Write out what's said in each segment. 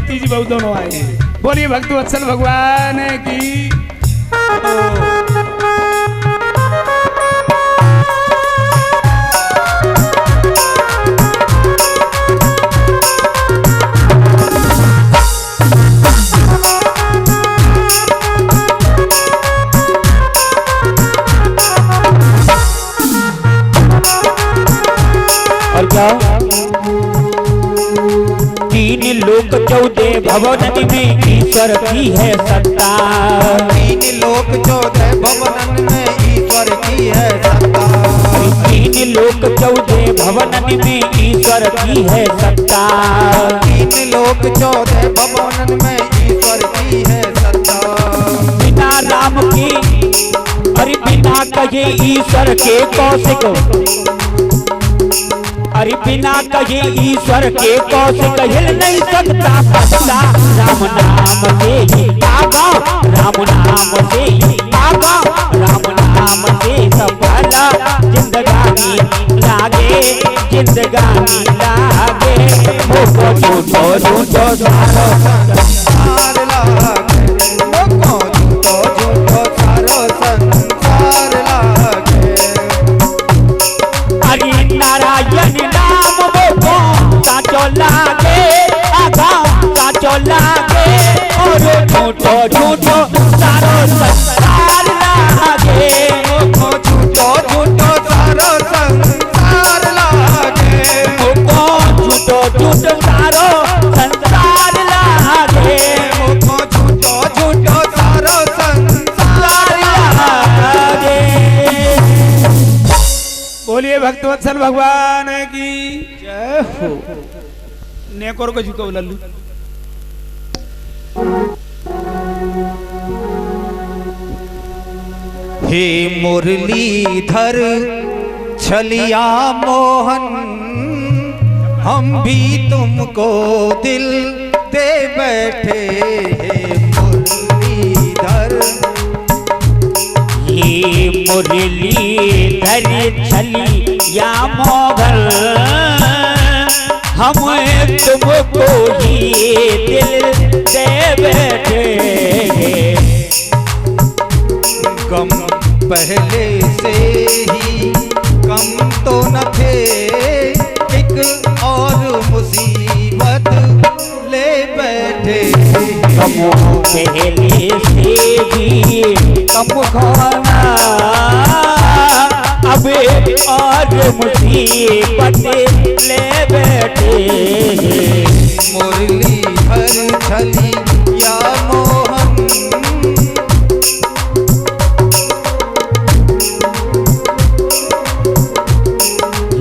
भतीजी बहु दोनों आए हैं। बोलिए भक्त वत्सल भगवान की। और क्या? 3 लोक 14 भवन में ईश्वर की है सत्ता। 3 लोक 14 भवन में ईश्वर की है सत्ता। 3 लोक 14 भवन में ईश्वर की है सत्ता। 3 लोक 14 भवन में ईश्वर की है सत्ता। बिना राम के अरे बिना कहे ईश्वर के कौशिक, अरे बिना कहे ईश्वर के कौशिक हिल नहीं सकता पत्ता। राम नाम से ही आगा, राम नाम से ही आगा, राम नाम से सफला जिंदगानी लागे, जिंदगानी लागे। मुझको झूठो झूठो सारो संसार लागे, मुझको झूठो झूठो सारो संसार लागे। हरि नारायण नाम मुझको साचो लागे, आगा साचो लागे। और झूठो झूठो सारो संसार लागे, मुझको झूठो झूठो सारो संसार लागे। मुझको झूठो झूठो सारो संसार लागे, मुझको झूठो झूठो सारो संसार लागे। बोलिए भक्त वत्सल भगवान की जय हो। नेकोर को झुको लल्लू। हे मुरलीधर छलिया मोहन, हम भी तुमको दिल दे बैठे। हे मुरलीधर, ये मुरलीधर छलिया मोहन, हम तुमको ही दिल दे बैठे। गम पहले से ही कम तो न थे, एक और मुसीबत ले बैठे। कम पहले से भी कम खाना, अब और मुसीबत ले बैठे। मुरलीधर छलिया मोहन,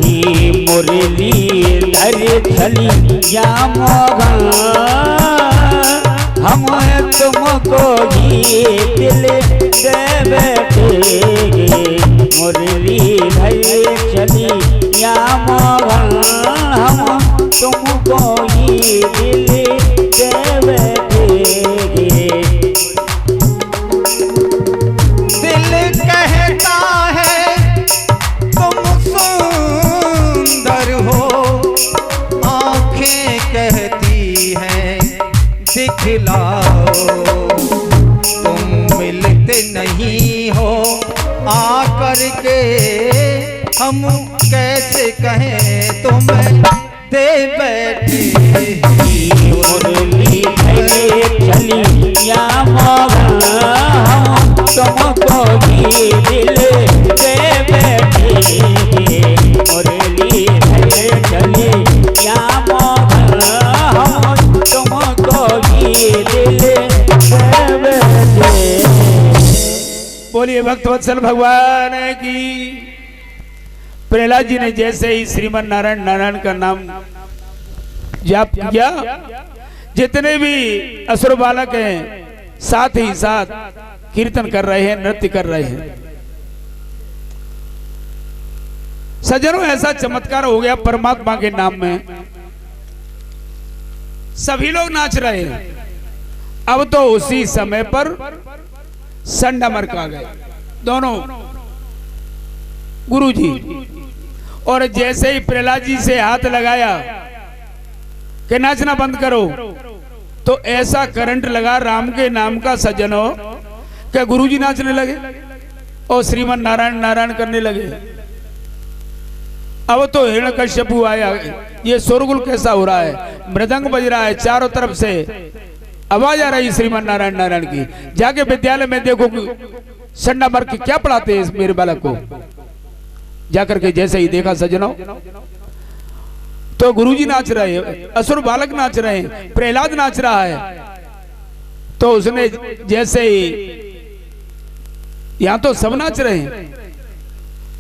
ये मुरलीधर छलिया मोहन, हम तुमको ही दिल दे बैठे। मुरलीधर छलिया मोहन, हम तुमको ही दिल दे बैठे। दिल कहता है तुम सुंदर हो, आंखें कहती हैं दिखलाओ। तुम मिलते नहीं हो आकर के, हम कैसे कहें तुम्हें दे बैठे। मुरलीधर छलिया मोहन, हम तुमको ही दिल दे बैठे। मुरलीधर छलिया मोहन, हम तुमको ही दिल दे बैठे। बोलिए भक्त वत्सल भगवान की। प्रहलाद जी ने जैसे ही श्रीमन नारायण नारायण का नाम जाप किया, जितने भी असुर बालक हैं साथ ही साथ कीर्तन कर रहे हैं, नृत्य कर रहे हैं। सज्जनों, ऐसा चमत्कार हो गया परमात्मा के नाम में, सभी लोग नाच रहे हैं। अब तो उसी समय पर संडमर्क आ गए दोनों गुरुजी, और जैसे ही प्रहलाद जी से हाथ लगाया कि नाचना बंद करो, तो ऐसा करंट लगा राम के नाम का सज्जनों, क्या गुरुजी नाचने लगे और श्रीमन नारायण नारायण करने लगे। अब तो हिरण्यकश्यपु आया, ये शोरगुल कैसा हो रहा है, मृदंग बज रहा है चारों तरफ से, आवाज आ रही श्रीमन नारायण नारायण की। जाके विद्यालय में देखो संडा मर के क्या पढ़ाते हैं इस मेरे बालक को। जाकर के जैसे ही देखा सज्जनों, तो गुरुजी नाच रहे हैं, असुर बालक नाच रहे हैं, प्रहलाद नाच रहा है। तो उसने जैसे ही, यहां तो सब नाच रहे हैं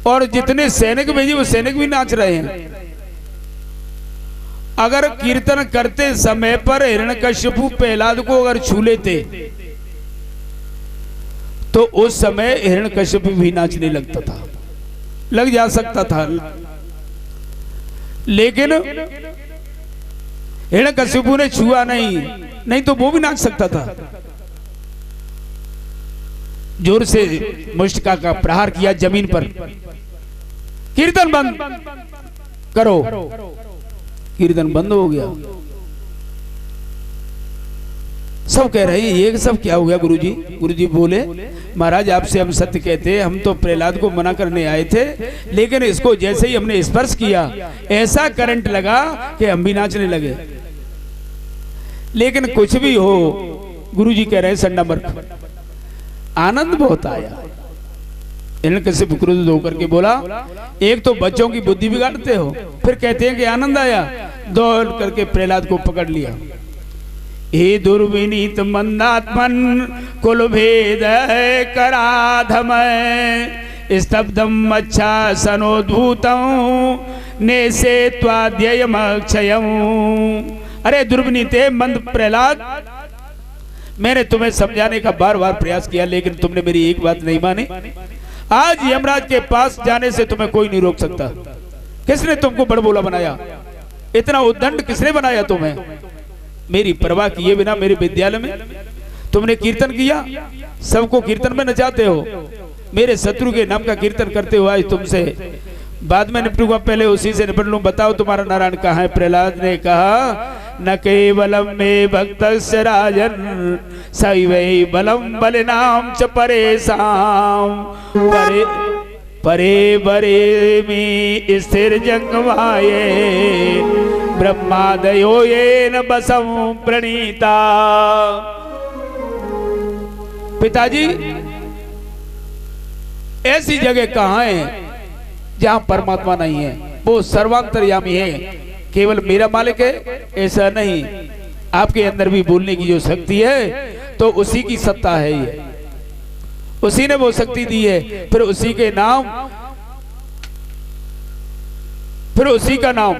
और जितने सैनिक भेजे वो सैनिक भी नाच रहे हैं। अगर कीर्तन करते समय पर हिरण्यकश्यपु प्रहलाद को अगर छू लेते तो उस समय हिरण्यकश्यपु भी नाचने लगता था, लग जा सकता था। लेकिन हिरण्यकश्यपु ने छुआ नहीं तो वो भी नाच सकता था। जोर से मुष्टिका का प्रहार किया जमीन पर, कीर्तन बंद करो। कीर्तन बंद हो गया। सब कह रहे हैं ये सब क्या हो गया गुरुजी। गुरुजी बोले महाराज आपसे हम सत्य कहते, हम तो प्रहलाद को मना करने आए थे, लेकिन इसको जैसे ही हमने स्पर्श किया ऐसा करंट लगा कि हम भी नाचने लगे। लेकिन कुछ भी हो, गुरुजी कह रहे हैं संडा मर्क, आनंद बहुत आया। हिरण्यकश्यप क्रोधित होकर के बोला, एक तो बच्चों की बुद्धि बिगाड़ते हो, फिर कहते हैं कि आनंद आया। दौड़ करके प्रहलाद को पकड़ लिया। हे दुर्विनीत मंदात्मन कुल भेद कराधम स्तब्धम अच्छा सनोद्भूतम नेसे त्वाद्ययमक्षयम। अरे दुर्विनीते मंद प्रहलाद, मैंने तुम्हें समझाने का बार बार प्रयास किया, लेकिन तुमने मेरी एक बात नहीं मानी। आज यमराज के पास जाने से तुम्हें कोई नहीं रोक सकता। किसने तुमको बड़बोला बनाया, इतना उद्दंड किसने बनाया तुम्हें। मेरी परवाह किए बिना मेरे विद्यालय में तुमने कीर्तन किया, सबको कीर्तन में नचाते हो, मेरे शत्रु के नाम का कीर्तन करते हो। आज तुमसे बाद में निपटूंगा, पहले उसी से निपट लूं। बताओ तुम्हारा नारायण कहाँ है। प्रहलाद ने कहा न केवलम में भक्त राजन सैवै बलम बलिनाम च परेशाम परे परे बरे में स्थिर जंगमाये ब्रह्मादयो ये न बसम प्रणीता। पिताजी ऐसी जगह कहाँ है जहां परमात्मा नहीं है, वो सर्वांतर्यामी है, केवल मेरा मालिक है ऐसा नहीं। आपके अंदर भी बोलने की जो शक्ति है तो उसी की सत्ता है, ये उसी ने वो शक्ति दी है, फिर उसी के नाम, फिर उसी का नाम।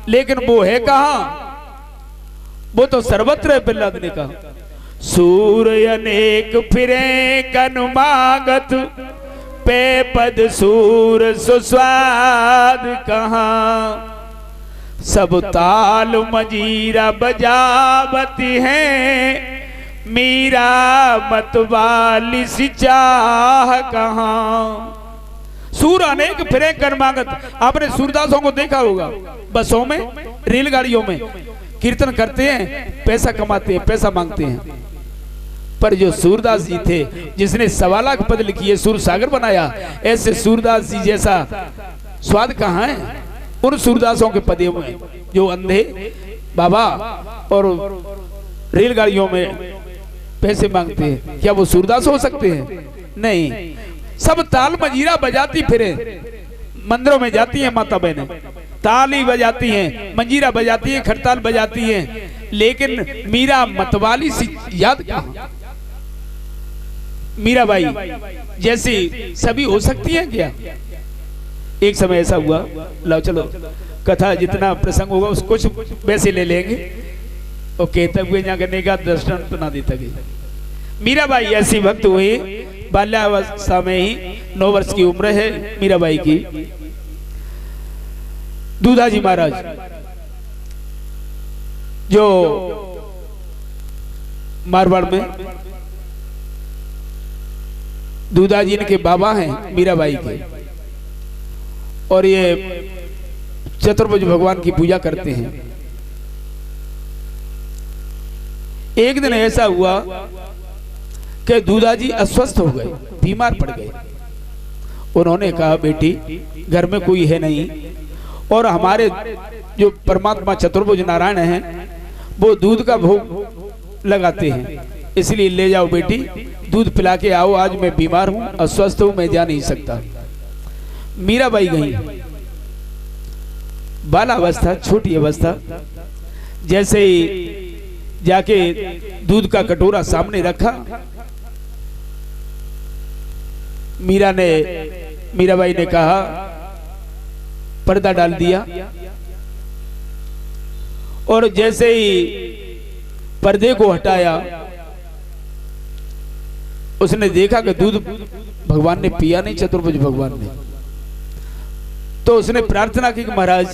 लेकिन वो है कहां, वो तो सर्वत्र है। प्रहलाद ने कहा सूर्य अनेक फिरे कनुमागत पे पद सूर सुस्वाद कहां सब ताल मजीरा बजावती है मीरा मतवाली सिचाह कहां। सूर अनेक फिरे कर्मागत। आपने सूरदासों को देखा होगा, बसों में रेलगाड़ियों में कीर्तन करते हैं, पैसा कमाते हैं, पैसा मांगते हैं। पर जो सूरदास जी थे, जिसने 1.25 लाख पद लिखी है, सूर सागर बनाया, ऐसे सूरदास जी जैसा स्वाद कहाँ है उन सूरदासों के पदों में जो अंधे बाबा और रेलगाड़ियों में पैसे मांगते हैं। क्या वो सूरदास हो सकते हैं? नहीं। सब ताल मंजीरा बजाती फिरे, मंदिरों में जाती हैं माता बहनें, ताली बजाती हैं, मंजीरा बजाती हैं, खड़ताल बजाती हैं, लेकिन मीरा मतवाली सी याद कहां। मीराबाई जैसी सभी हो सकती हैं क्या? एक समय ऐसा हुआ, लो चलो कथा जितना प्रसंग होगा उसको कुछ वैसे ले लेंगे, और कहते हुए यहाँ करने का दर्शन तो ना देता गया। मीराबाई ऐसी भक्त हुई, बाल्यावस्था में ही 9 वर्ष की उम्र है मीराबाई की। दूधाजी महाराज जो मारवाड़ में दूधाजी इनके बाबा हैं मीराबाई के, और ये चतुर्भुज भगवान की पूजा करते हैं। एक दिन ऐसा हुआ कि दूधा जी अस्वस्थ हो गए, बीमार पड़ गए। उन्होंने कहा बेटी घर में कोई है नहीं और हमारे जो परमात्मा चतुर्भुज नारायण हैं वो दूध का भोग लगाते हैं, इसलिए ले जाओ बेटी दूध पिला के आओ, आज मैं बीमार हूं, अस्वस्थ हूं, मैं जा नहीं सकता। मीराबाई गई, बालावस्था, छोटी अवस्था, जैसे ही जाके दूध का कटोरा सामने रखा, मीराबाई ने कहा, पर्दा डाल दिया और जैसे ही पर्दे को हटाया उसने देखा कि दूध भगवान ने पिया नहीं, चतुर्भुज भगवान ने। तो उसने प्रार्थना की कि महाराज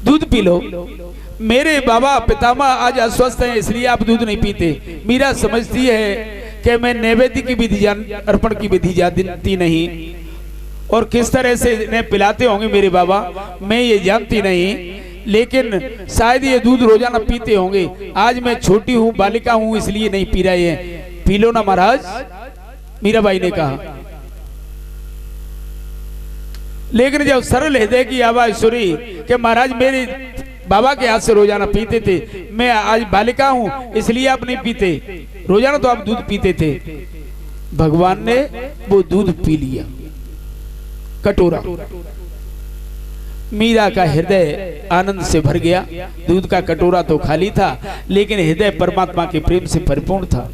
दूध पी लो, मेरे बाबा पितामह आज अस्वस्थ हैं इसलिए आप दूध नहीं पीते। मीरा समझती है कि मैं नैवेद्य की विधि अर्पण की विधि जानती नहीं और किस तरह से इन्हें पिलाते होंगे मेरे बाबा, मैं ये जानती नहीं, लेकिन शायद ये दूध रोजाना पीते होंगे, आज मैं छोटी हूँ, बालिका हूँ, इसलिए नहीं पी रहे हैं, पी लो ना महाराज, मीराबाई ने कहा। लेकिन जब सरल हृदय की आवाज सुनी कि महाराज मेरे बाबा के हाथ से रोजाना पीते थे, मैं आज बालिका हूं इसलिए आप नहीं पीते, रोजाना तो आप दूध पीते थे, भगवान ने वो दूध पी लिया, कटोरा। मीरा का हृदय आनंद से भर गया, दूध का कटोरा तो खाली था लेकिन हृदय परमात्मा के प्रेम से परिपूर्ण था।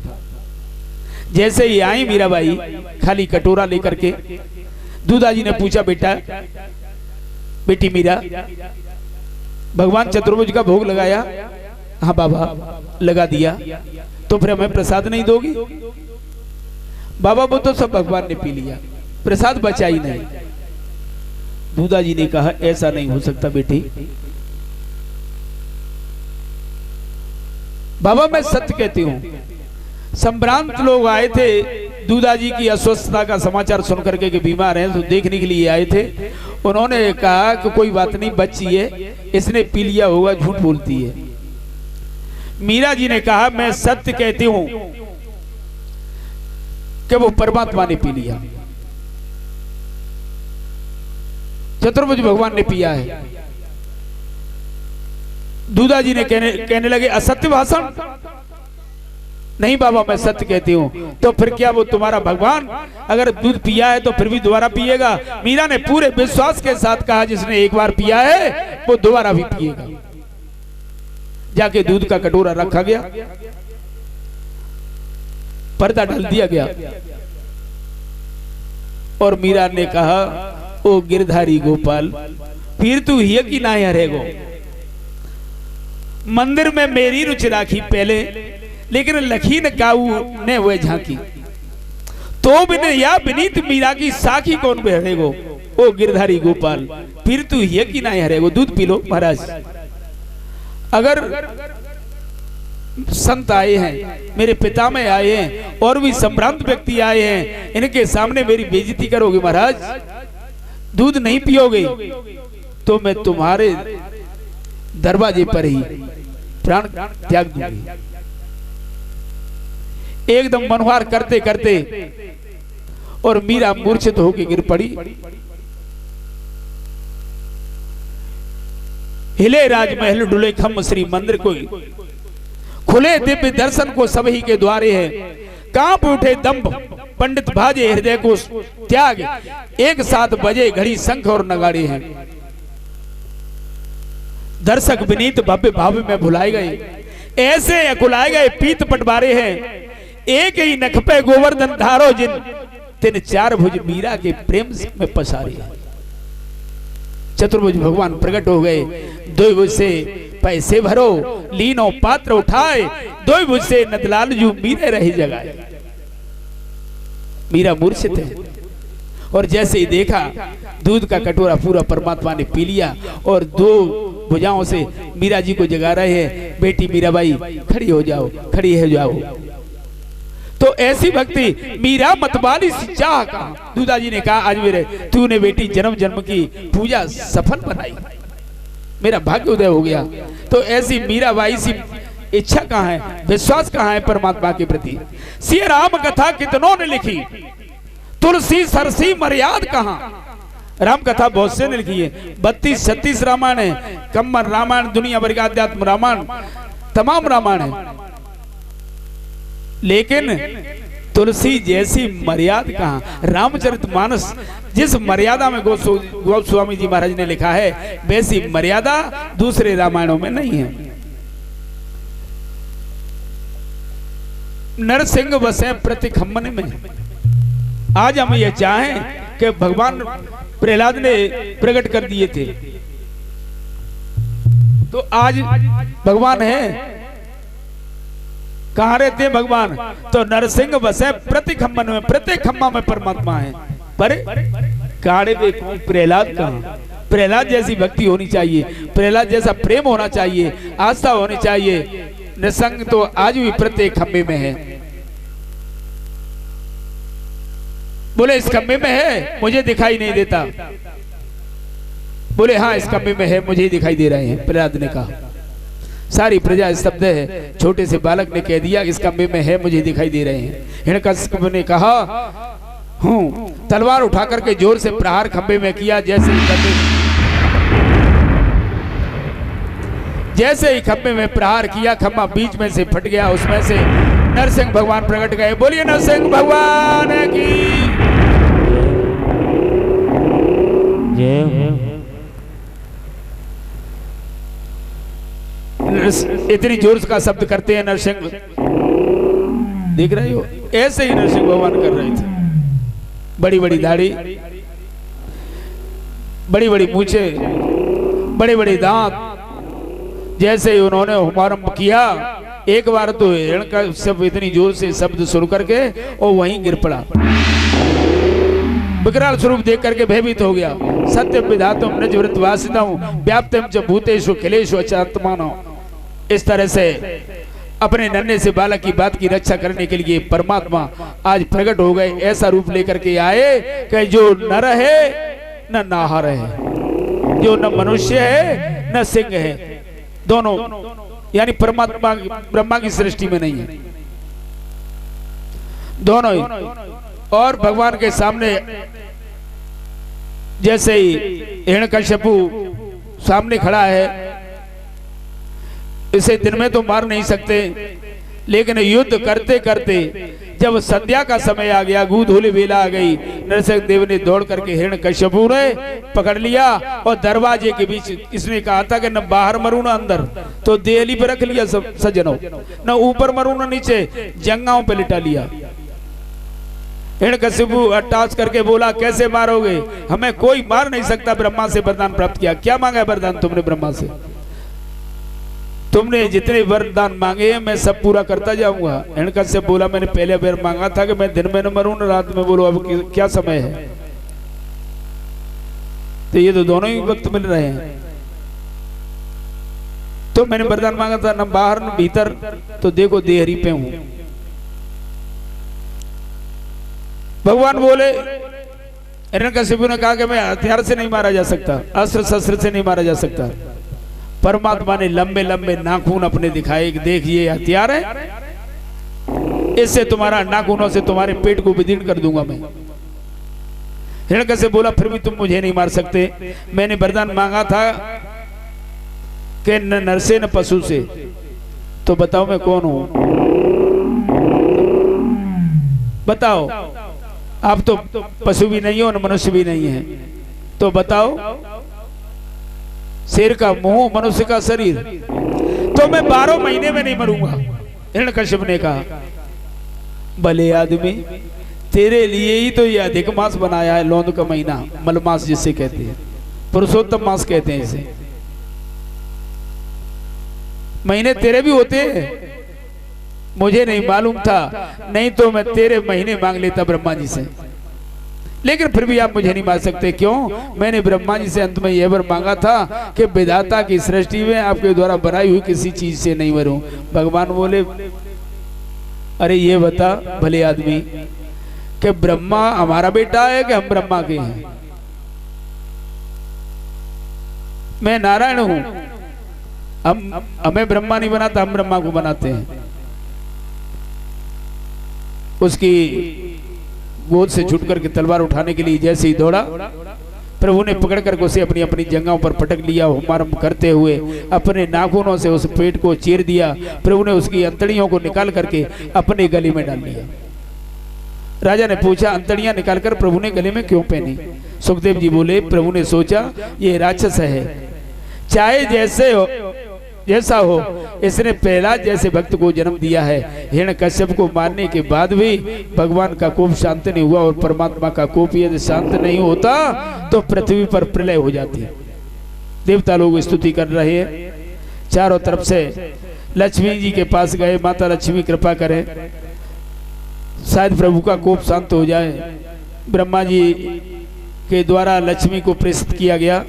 जैसे ही आई मीराबाई खाली कटोरा लेकर के, दूधा जी ने पूछा, बेटी मीरा भगवान चतुर्भुज का भोग लगाया? हाँ बाबा लगा दिया। तो फिर हमें प्रसाद नहीं दोगी? बाबा वो तो सब भगवान ने पी लिया, प्रसाद बचा ही नहीं। दूधा जी ने कहा ऐसा नहीं हो सकता बेटी, बाबा मैं सत्य कहती हूं, संभ्रांत लोग आए थे दूधा जी की अस्वस्थता का समाचार सुन करके कि बीमार हैं, तो देखने के लिए आए थे। उन्होंने कहा कि कोई बात नहीं, बच्ची है, इसने पी लिया होगा, झूठ बोलती है। मीरा जी ने कहा मैं सत्य कहती हूं कि वो परमात्मा ने पी लिया, चतुर्भुज भगवान ने पिया है। दूधा जी ने कहने लगे असत्य भाषण। नहीं बाबा मैं सत्य कहती हूँ। तो फिर क्या वो तुम्हारा भगवान अगर दूध पिया है तो फिर भी दोबारा पिएगा? मीरा ने पूरे विश्वास के साथ कहा जिसने एक बार पिया है वो दोबारा भी पिएगा। जाके दूध का कटोरा रखा गया, पर्दा डाल दिया गया और मीरा ने कहा ओ गिरधारी गोपाल फिर तू ही कि ना रहेगो। मंदिर में मेरी रुचि राखी पहले, लेकिन लखी न काऊ ने हुए झांकी, तो बिन या विनीत मीरा की साखी कौन बहरेगो। ओ गिरधारी गोपाल फिर तू ये कि ना हरेगो। दूध पी लो महाराज। अगर संत आए हैं, मेरे पिता में आए हैं और भी संभ्रांत व्यक्ति आए हैं, इनके सामने मेरी बेइज्जती करोगे महाराज, दूध नहीं पियोगे तो मैं तुम्हारे दरवाजे पर ही प्राण त्याग दूंगी। एकदम मनोहार करते करते और मीरा मूर्छित होकर गिर पड़ी। हिले राजमहल डुले खम श्री मंदिर को, खुले दिव्य दर्शन को सभी के द्वारे है। कांप उठे दंभ पंडित भाजे हृदय को त्याग, एक साथ बजे घड़ी शंख और नगाड़े हैं। दर्शक विनीत भव्य भाव में भुलाए गए, ऐसे अकुलाए गए पीत पटवारे हैं। एक ही नख पे गोवर्धन धारो जिन, तिन चार भुज मीरा के प्रेम में पसारे। चतुर्भुज भगवान प्रकट हो गए। दो भुज से पैसे भरो, लीनो पात्र उठाए, दो भुज से नदलाल जू मीरे रही जगाए। मीरा मूर्छित है और जैसे ही देखा दूध का कटोरा पूरा परमात्मा ने पी लिया और दो भुजाओं से मीरा जी को जगा रहे हैं, बेटी मीराबाई खड़ी हो जाओ, खड़ी हो जाओ। तो ऐसी भक्ति मीरा मतवाली सी चाह का। दूधा जी ने कहा आज मेरे तूने बेटी जन्म जन्म की पूजा सफल बनाई। मेरा भाग्य उदय हो गया। तो ऐसी मीराबाई सी इच्छा कहाँ है, विश्वास कहाँ है परमात्मा के प्रति। सिया राम कथा कितनों ने लिखी, तुलसी सरसी मर्याद कहाँ। राम कथा बहुत से ने लिखी है, 32-36 रामायण है, कम्मर रामायण, दुनिया भर का अध्यात्म रामायण, तमाम रामायण है, लेकिन तुलसी जैसी मर्यादा कहाँ। रामचरितमानस जिस मर्यादा में गोस्वामी जी महाराज ने लिखा है, वैसी मर्यादा दूसरे रामायणों में नहीं है। नरसिंह बसे प्रति खम्मन में। आज हम ये चाहें कि भगवान प्रहलाद ने प्रकट कर दिए थे, तो आज भगवान है, कहाँ रहते हैं भगवान, तो नरसिंह बसे प्रति खम्मन में, प्रत्येक खम्मा में परमात्मा है। पर काड़े पे कौन प्रहलाद कहाँ। प्रहलाद जैसी भक्ति होनी चाहिए, प्रहलाद जैसा प्रेम होना चाहिए, आस्था होनी चाहिए। नरसिंह तो आज भी प्रत्येक खम्भे में है। बोले इस खम्भे में है, मुझे दिखाई नहीं देता। बोले हाँ इस खम्भे में है, मुझे दिखाई दे रहे हैं। प्रहलाद ने कहा, सारी प्रजा स्तब्ध है। छोटे से बालक ने कह दिया इस खम्भे में है, मुझे दिखाई दे रहे हैं। हिरण्यकशिप ने कहा हूं, तलवार उठा करके जोर से प्रहार खम्भे में किया। जैसे ही खम्भे में प्रहार किया, खम्भा बीच में से फट गया, उसमें से नरसिंह भगवान प्रकट गए। बोलिए नरसिंह भगवान की इतनी जोर का शब्द करते हैं नरसिंह, देख रहे हो, ऐसे ही नरसिंह भगवान कर रहे थे। बड़ी बड़ी दाढ़ी, बड़ी बड़ी मूछे, बड़े बड़े दांत। जैसे ही उन्होंने हुमारंभ किया, एक बार तो हिरण का सब इतनी जोर से शब्द सुन करके और वहीं गिर पड़ा। विकराल स्वरूप देख करके भयभीत हो गया। सत्य विधातुम निज वृत्त वासितम व्याप्तम च भूतेषु अखिलेषु अचात्मानो। इस तरह से अपने नन्हे से बालक की बात की रक्षा करने के लिए परमात्मा आज प्रकट हो गए। ऐसा रूप लेकर के आए कि जो नर है न नाहर है, जो न मनुष्य है न सिंह है, दोनों यानी परमात्मा ब्रह्मा की सृष्टि में नहीं है, दोनों ही। और भगवान के सामने जैसे ही हिरण्यकशिपु सामने खड़ा है, इसे दिन में तो मार नहीं सकते, लेकिन युद्ध करते करते जब संध्या का समय आ गया, गोधूली बेला आ गई, नरसिंह देव ने दौड़ करके हिरण्यकशिपु ने पकड़ लिया और दरवाजे के बीच इसने कहा था कि न बाहर मरू न अंदर, तो देहली पे रख लिया सब सज्जनों, न ऊपर मरू न नीचे, जंगाओं पे लिटा लिया। हिरण्यकशिपु अट्टास करके बोला कैसे मारोगे, हमें कोई मार नहीं सकता, ब्रह्मा से वरदान प्राप्त किया। क्या मांगा वरदान तुमने ब्रह्मा से? तुमने जितने वरदान मांगे हैं मैं सब पूरा करता जाऊंगा। हिरण्यकशिपु बोला मैंने पहले बार मांगा था कि मैं दिन में न मरूं न रात में। बोलो अब क्या समय है? तो ये तो दोनों ही वक्त मिल रहे हैं। तो मैंने वरदान मांगा था न बाहर न भीतर, तो देखो देहरी पे हूं। भगवान बोले, हिरण्यकशिपु ने कहा कि मैं हथियार से नहीं मारा जा सकता, अस्त्र शस्त्र से नहीं मारा जा सकता। परमात्मा ने लंबे लंबे नाखून अपने दिखाए, देखिए हथियार है, इससे तुम्हारा नाखूनों से तुम्हारे पेट को विदीर्ण कर दूंगा मैं। हिरण्यकशिपु बोला फिर भी तुम मुझे नहीं मार सकते, मैंने वरदान मांगा था कि न नर से न पशु से, तो बताओ मैं कौन हूं? बताओ, आप तो पशु भी नहीं हो न मनुष्य भी नहीं है, तो बताओ। शेर का मुंह, मनुष्य का शरीर, तो मैं 12 महीने में नहीं मरूंगा। हिरण्यकशिपु ने कहा भले आदमी, तेरे लिए ही तो ये अधिक मास बनाया है, लौंद का महीना, मलमास जिसे कहते हैं, पुरुषोत्तम मास कहते हैं इसे। महीने तेरे भी होते हैं, मुझे नहीं मालूम था, नहीं तो मैं तेरे महीने मांग लेता ब्रह्मा जी से, लेकिन फिर भी आप मुझे नहीं मार सकते। क्यों? मैंने ब्रह्मा जी से अंत में यह वर मांगा था कि विधाता की सृष्टि में आपके द्वारा बनाई हुई किसी चीज से नहीं मरूं। भगवान बोले अरे ये बता भले आदमी कि ब्रह्मा हमारा बेटा है कि हम ब्रह्मा के हैं? मैं नारायण हूं। हम हमें ब्रह्मा नहीं बनाता, हम ब्रह्मा को बनाते हैं। उसकी गोद से छूट करके तलवार उठाने के लिए जैसे ही दौड़ा, प्रभु ने पकड़ करके उसे अपनी अपनी जंघों पर पटक लिया। हुमारम करते हुए अपने नाखूनों से उस पेट को चीर दिया। प्रभु ने उसकी अंतड़ियों को निकाल करके अपने गले में डाल लिया। राजा ने पूछा, अंतड़ियां निकालकर प्रभु ने गले में क्यों पहनी? सुखदेव जी बोले, प्रभु ने सोचा ये राक्षस है, चाहे जैसा हो, इसने प्रहलाद जैसे भक्त को जन्म दिया है। हिरण्यकश्यप को मारने के बाद भी भगवान का कोप शांत नहीं हुआ, और परमात्मा का कोप यदि शांत नहीं होता तो पृथ्वी पर प्रलय हो जाती। देवता लोग स्तुति कर रहे हैं, चारों तरफ से लक्ष्मी जी के पास गए, माता लक्ष्मी कृपा करें, शायद प्रभु का कोप शांत हो जाए। ब्रह्मा जी के द्वारा लक्ष्मी को प्रेषित किया गया।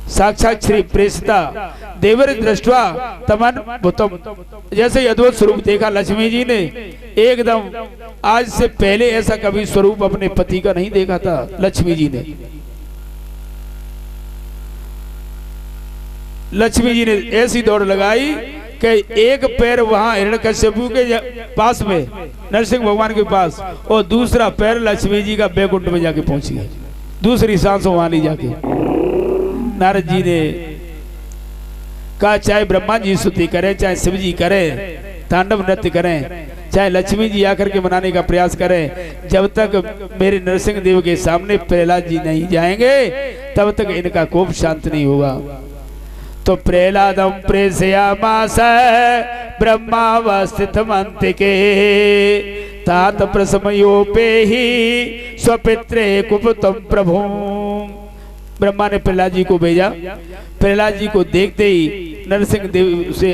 साक्षात श्री प्रेषिता देवर दृष्टवा तमन भूतम, जैसे ही अद्भुत स्वरूप देखा लक्ष्मी जी ने, एकदम आज से पहले ऐसा कभी स्वरूप अपने पति का नहीं देखा था। लक्ष्मी जी ने ऐसी दौड़ लगाई कि एक पैर वहां हिरण्यकश्यपु के पास में, नरसिंह भगवान के पास, और दूसरा पैर लक्ष्मी जी का बैकुंठ में जाके पहुंच गया। दूसरी सांस वहां नहीं जाके। नारद जी ने कहा, चाहे ब्रह्मा जी स्तुति करें, चाहे शिव जी करें, तांडव नृत्य करें, चाहे लक्ष्मी जी आकर के मनाने का प्रयास करें, जब तक मेरे नरसिंह देव के सामने प्रहलाद जी नहीं जाएंगे तब तक इनका कोप शांत नहीं होगा। तो प्रहलादम प्रेषयामास ब्रह्मावस्थित मंत्रिके तात प्रसमयोपे ही स्वपित्रे कुपतम प्रभु। ब्रह्मा ने प्रहलाद जी को भेजा। प्रहलाद जी को देखते ही नरसिंह देव उसे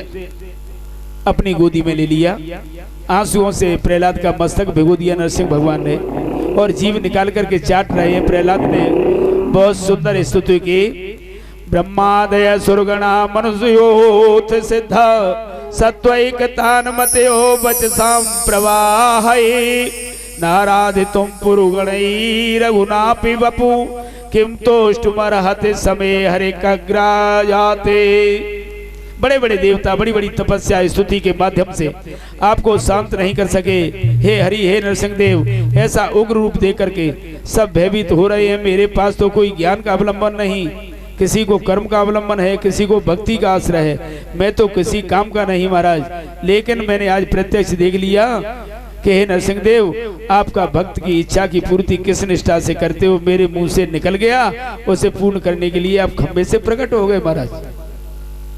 अपनी गोदी में ले लिया। आंसुओं से प्रहलाद का मस्तक भिगो दिया नरसिंह भगवान ने, और जीव निकाल करके चाट रहे हैं। प्रहलाद ने बहुत सुंदर स्तुति की। ब्रह्मादय सुरगणा मनुष्योथ सिद्ध सत्वैकतान मतयो वचसां प्रवाहै नाराधितुं पुरुगणै रघुनापि वपु किम तोष्टुमर्हति समय हरे कग्रायाते। बड़े बड़े देवता बड़ी बड़ी तपस्या स्तुति के माध्यम से आपको शांत नहीं कर सके। हे हरि, हे नरसिंह देव, ऐसा उग्र रूप दे करके सब भयभीत हो रहे हैं। मेरे पास तो कोई ज्ञान का अवलंबन नहीं, किसी को कर्म का अवलंबन है, किसी को भक्ति का आश्रय है, मैं तो किसी काम का नहीं महाराज। लेकिन मैंने आज प्रत्यक्ष देख लिया कि हे नरसिंह देव, आपका भक्त की इच्छा की पूर्ति किस निष्ठा से करते हो, मेरे मुंह से निकल गया, उसे पूर्ण करने के लिए आप खंबे से प्रकट हो गए महाराज।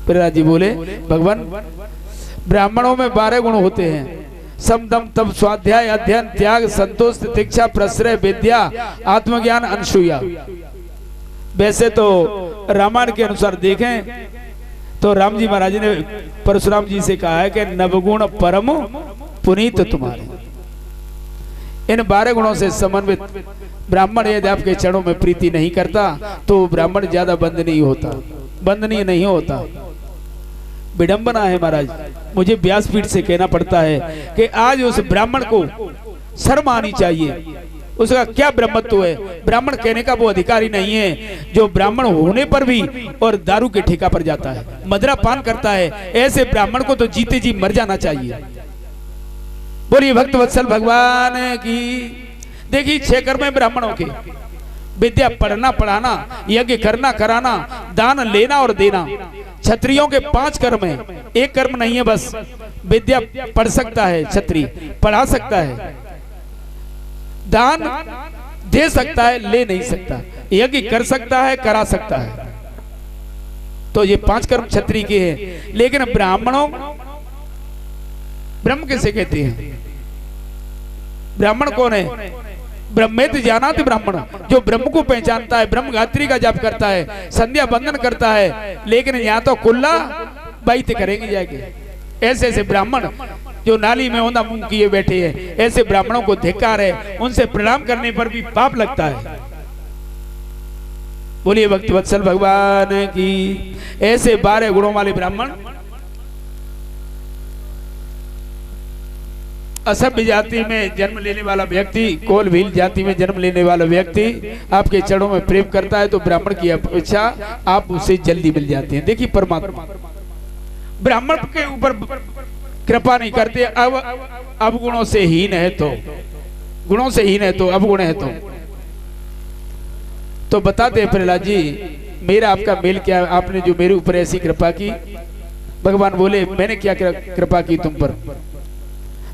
प्रहलाद जी बोले, भगवान, ब्राह्मणों में 12 गुण होते हैं, समदम तप स्वाध्याय अध्ययन त्याग संतोष तितिक्षा प्रश्रय विद्या आत्मज्ञान अनसूया। वैसे तो रामायण के अनुसार देखें तो राम जी महाराज ने परशुराम जी से कहा है कि नवगुण परम पुनीत तुम्हारे। इन 12 गुणों से समन्वित ब्राह्मण यदि आपके चरणों में प्रीति नहीं करता तो ब्राह्मण ज्यादा बंदनीय नहीं होता। विडंबना है महाराज, मुझे व्यासपीठ से कहना पड़ता है कि आज उस ब्राह्मण को शर्म आनी चाहिए। उसका क्या ब्रह्मत्व है? ब्राह्मण कहने का वो अधिकारी नहीं है जो ब्राह्मण होने पर भी और दारू के ठेका पर जाता है, मदिरा पान करता है। ऐसे ब्राह्मण को तो जीते जी मर जाना चाहिए। बोलिए भक्त वत्सल भगवान की। देखिए 6 कर्म है ब्राह्मणों के, विद्या पढ़ना पढ़ाना, यज्ञ करना कराना, दान लेना और देना। क्षत्रियों के 5 कर्म है, एक कर्म नहीं है बस। विद्या पढ़ सकता है क्षत्रिय, पढ़ा सकता है, दान दे सकता है, ले नहीं सकता, यज्ञ कर सकता है, करा सकता है। तो ये 5 कर्म क्षत्रिय के हैं। लेकिन ब्राह्मणों, ब्रह्म किसे कहते हैं? ब्राह्मण कौन है? ब्रह्मेत जानात ब्राह्मण, जो ब्रह्म को पहचानता है, ब्रह्म गायत्री का जाप करता है, संध्या बंदन करता है। लेकिन यहाँ तो कुल्ला बाइत करेंगे जाके। ऐसे ऐसे ब्राह्मण जो नाली में औंधा मुंह किए बैठे हैं, ऐसे ब्राह्मणों को धिक्कार है, उनसे प्रणाम करने पर भी पाप लगता है। बोलिए भक्त वत्सल भगवान की। ऐसे 12 गुणों वाले ब्राह्मण असभ्य जाति में जन्म लेने वाला व्यक्ति, कोल भील जाति में जन्म लेने वाला व्यक्ति आपके चरणों में प्रेम करता है तो ब्राह्मण की अपेक्षा आप उससे जल्दी मिल जाते हैं। देखिए परमात्मा ब्राह्मण के ऊपर कृपा नहीं करते, अब अवगुणों से हीन है तो, गुणों से हीन है तो, अवगुण है तो बताते हैं प्रहलाद जी मेरा आपका मेल क्या है, आपने जो मेरे ऊपर ऐसी कृपा की। भगवान बोले मैंने क्या कृपा की तुम पर।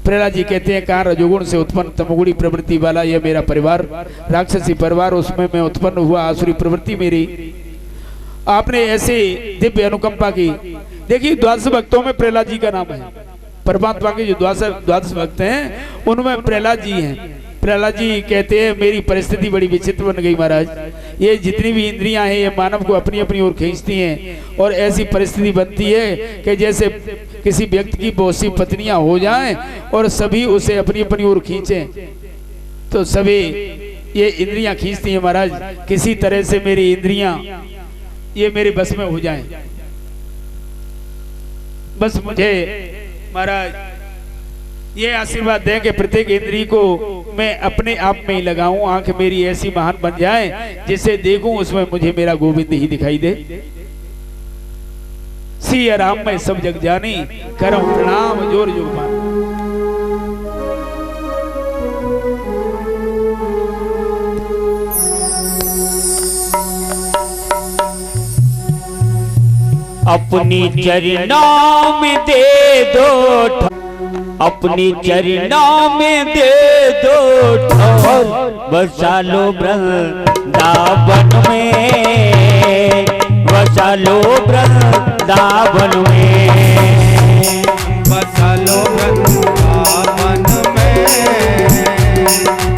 प्रहलाद जी कहते हैं कहाँ रजोगुण से उत्पन्न तमोगुणी प्रवृत्ति वाला यह मेरा परिवार, राक्षसी परिवार, उसमें मैं उत्पन्न हुआ, आसुरी प्रवृत्ति मेरी, आपने ऐसे दिव्य अनुकंपा की। देखिए द्वादश भक्तों में प्रहलाद जी का नाम है, परमात्मा के जो द्वादश भक्त हैं उनमें प्रहलाद जी हैं। प्रहलाद जी कहते हैं मेरी परिस्थिति बड़ी विचित्र बन गई महाराज, ये जितनी भी इंद्रियां हैं ये मानव को अपनी अपनी ओर खींचती हैं और ऐसी परिस्थिति बनती है कि जैसे किसी व्यक्ति की बहुत सी पत्नियां हो जाएं और सभी उसे अपनी अपनी ओर खींचें, तो सभी ये इंद्रियां खींचती हैं महाराज। किसी तरह से मेरी इंद्रियां ये मेरे बस में हो जाएं, बस मुझे महाराज ये आशीर्वाद दें कि प्रत्येक इंद्री को मैं अपने आप में ही लगाऊं, आंख मेरी ऐसी महान बन जाए जिसे देखूं उसमें मुझे मेरा गोविंद ही दिखाई दे। सिया राम में सब जग जानी, करम प्रणाम जोर जोग मान। अपनी चरणों में दे दो, अपनी चरणों में दे दो ठोर, बसा लो वृंदावन में, बसा लो वृंदावन में, बसा लो वृंदावन में,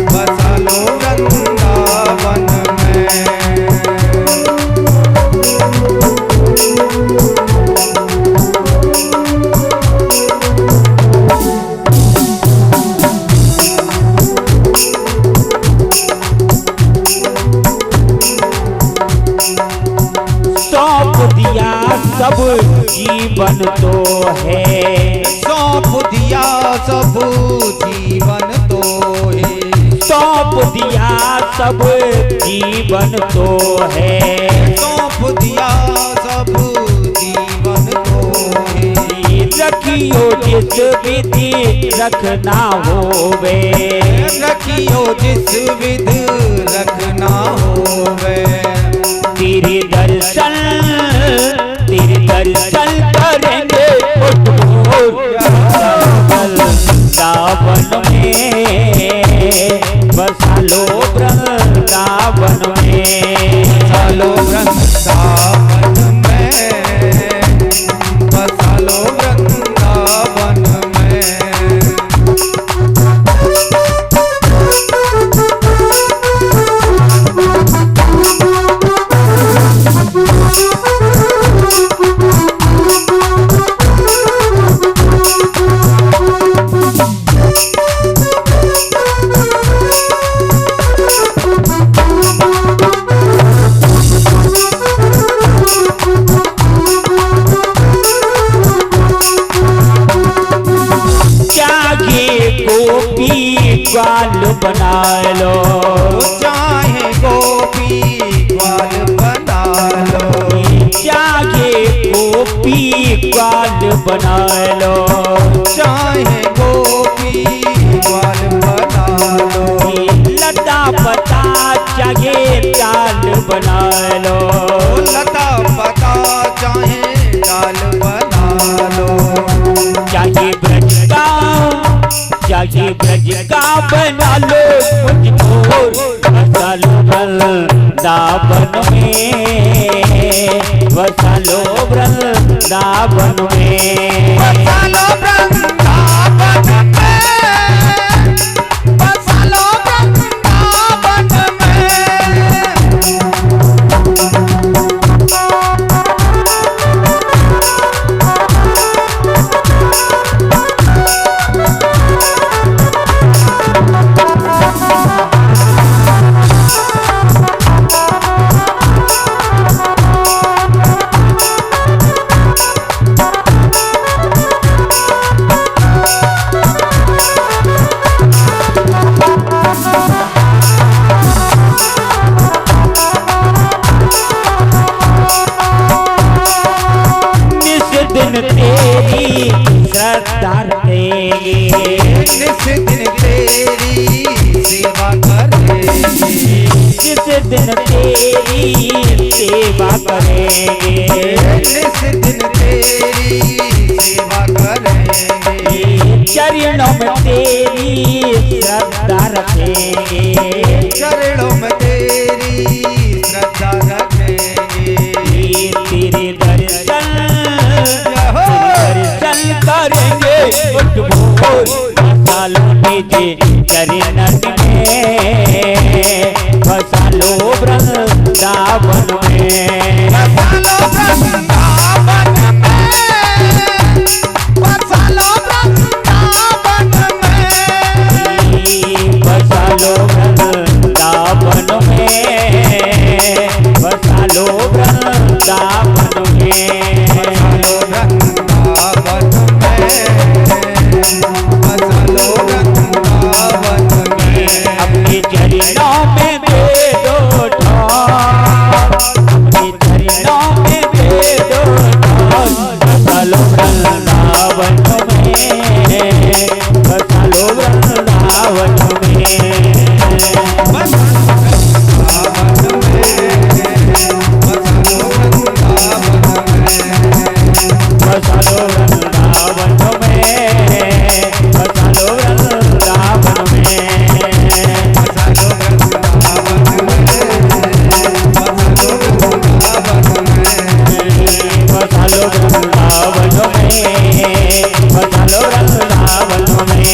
बसा लो वृंदावन में। सब जीवन तो है, सौंप दिया सब जीवन तो है, सौंप दिया सब जीवन तो है, सौंप दिया सब जीवन तो है। रखियो जिस विधि रखना होवे, रखियो जिस विधि रखना होवे, तेरे दर्शन करेंगे वृंदावन में, बसा लो वृंदावन में, बसा लो वृंदावन में, बसा लो वृंदावन में। ग्वाल बना लो, चाहे गोपी ग्वाल बना लो, चाहे गोपी ग्वाल बना लो, चाहे गोपी ग्वाल बना लो, लता पता चाहे डाल बना लो, लता पता चाहे डाल बना लो, चाहे ब्रज का, चाहे ब्रज का बना लो मुझको, बसा लो वृंदावन में, बसा लो वृंदावन में, बसा लो वृंदावन में, बसा लो वृंदावन में। तेरी श्रद्धा रखेंगे, निस दिन तेरी सेवा करेंगे, जिस दिन तेरी सेवा करेंगे, निस दिन तेरी सेवा करेंगे, चरणों में तेरी श्रद्धा रखेंगे, चरणों में तेरी श्रद्धा रखेंगे, तेरे दर्शन करेंगे, उठ बोल फसा लो निज चरणन में, फसा लो वृंदावन में, फसा लो वृंदावन में, फसा लो वृंदावन में, फसा लो वृंदावन में, फसा लो वृंदावन में, अपने चरणों में दे दो ठान, अपने चरणों में दे दो ठान, फसा लो वृंदावन में, फसा लो वृंदावन में, फसा लो वृंदावन में, फसा लो वृंदावन में, फसा लो वृंदावन में, फसा लो वृंदावन में,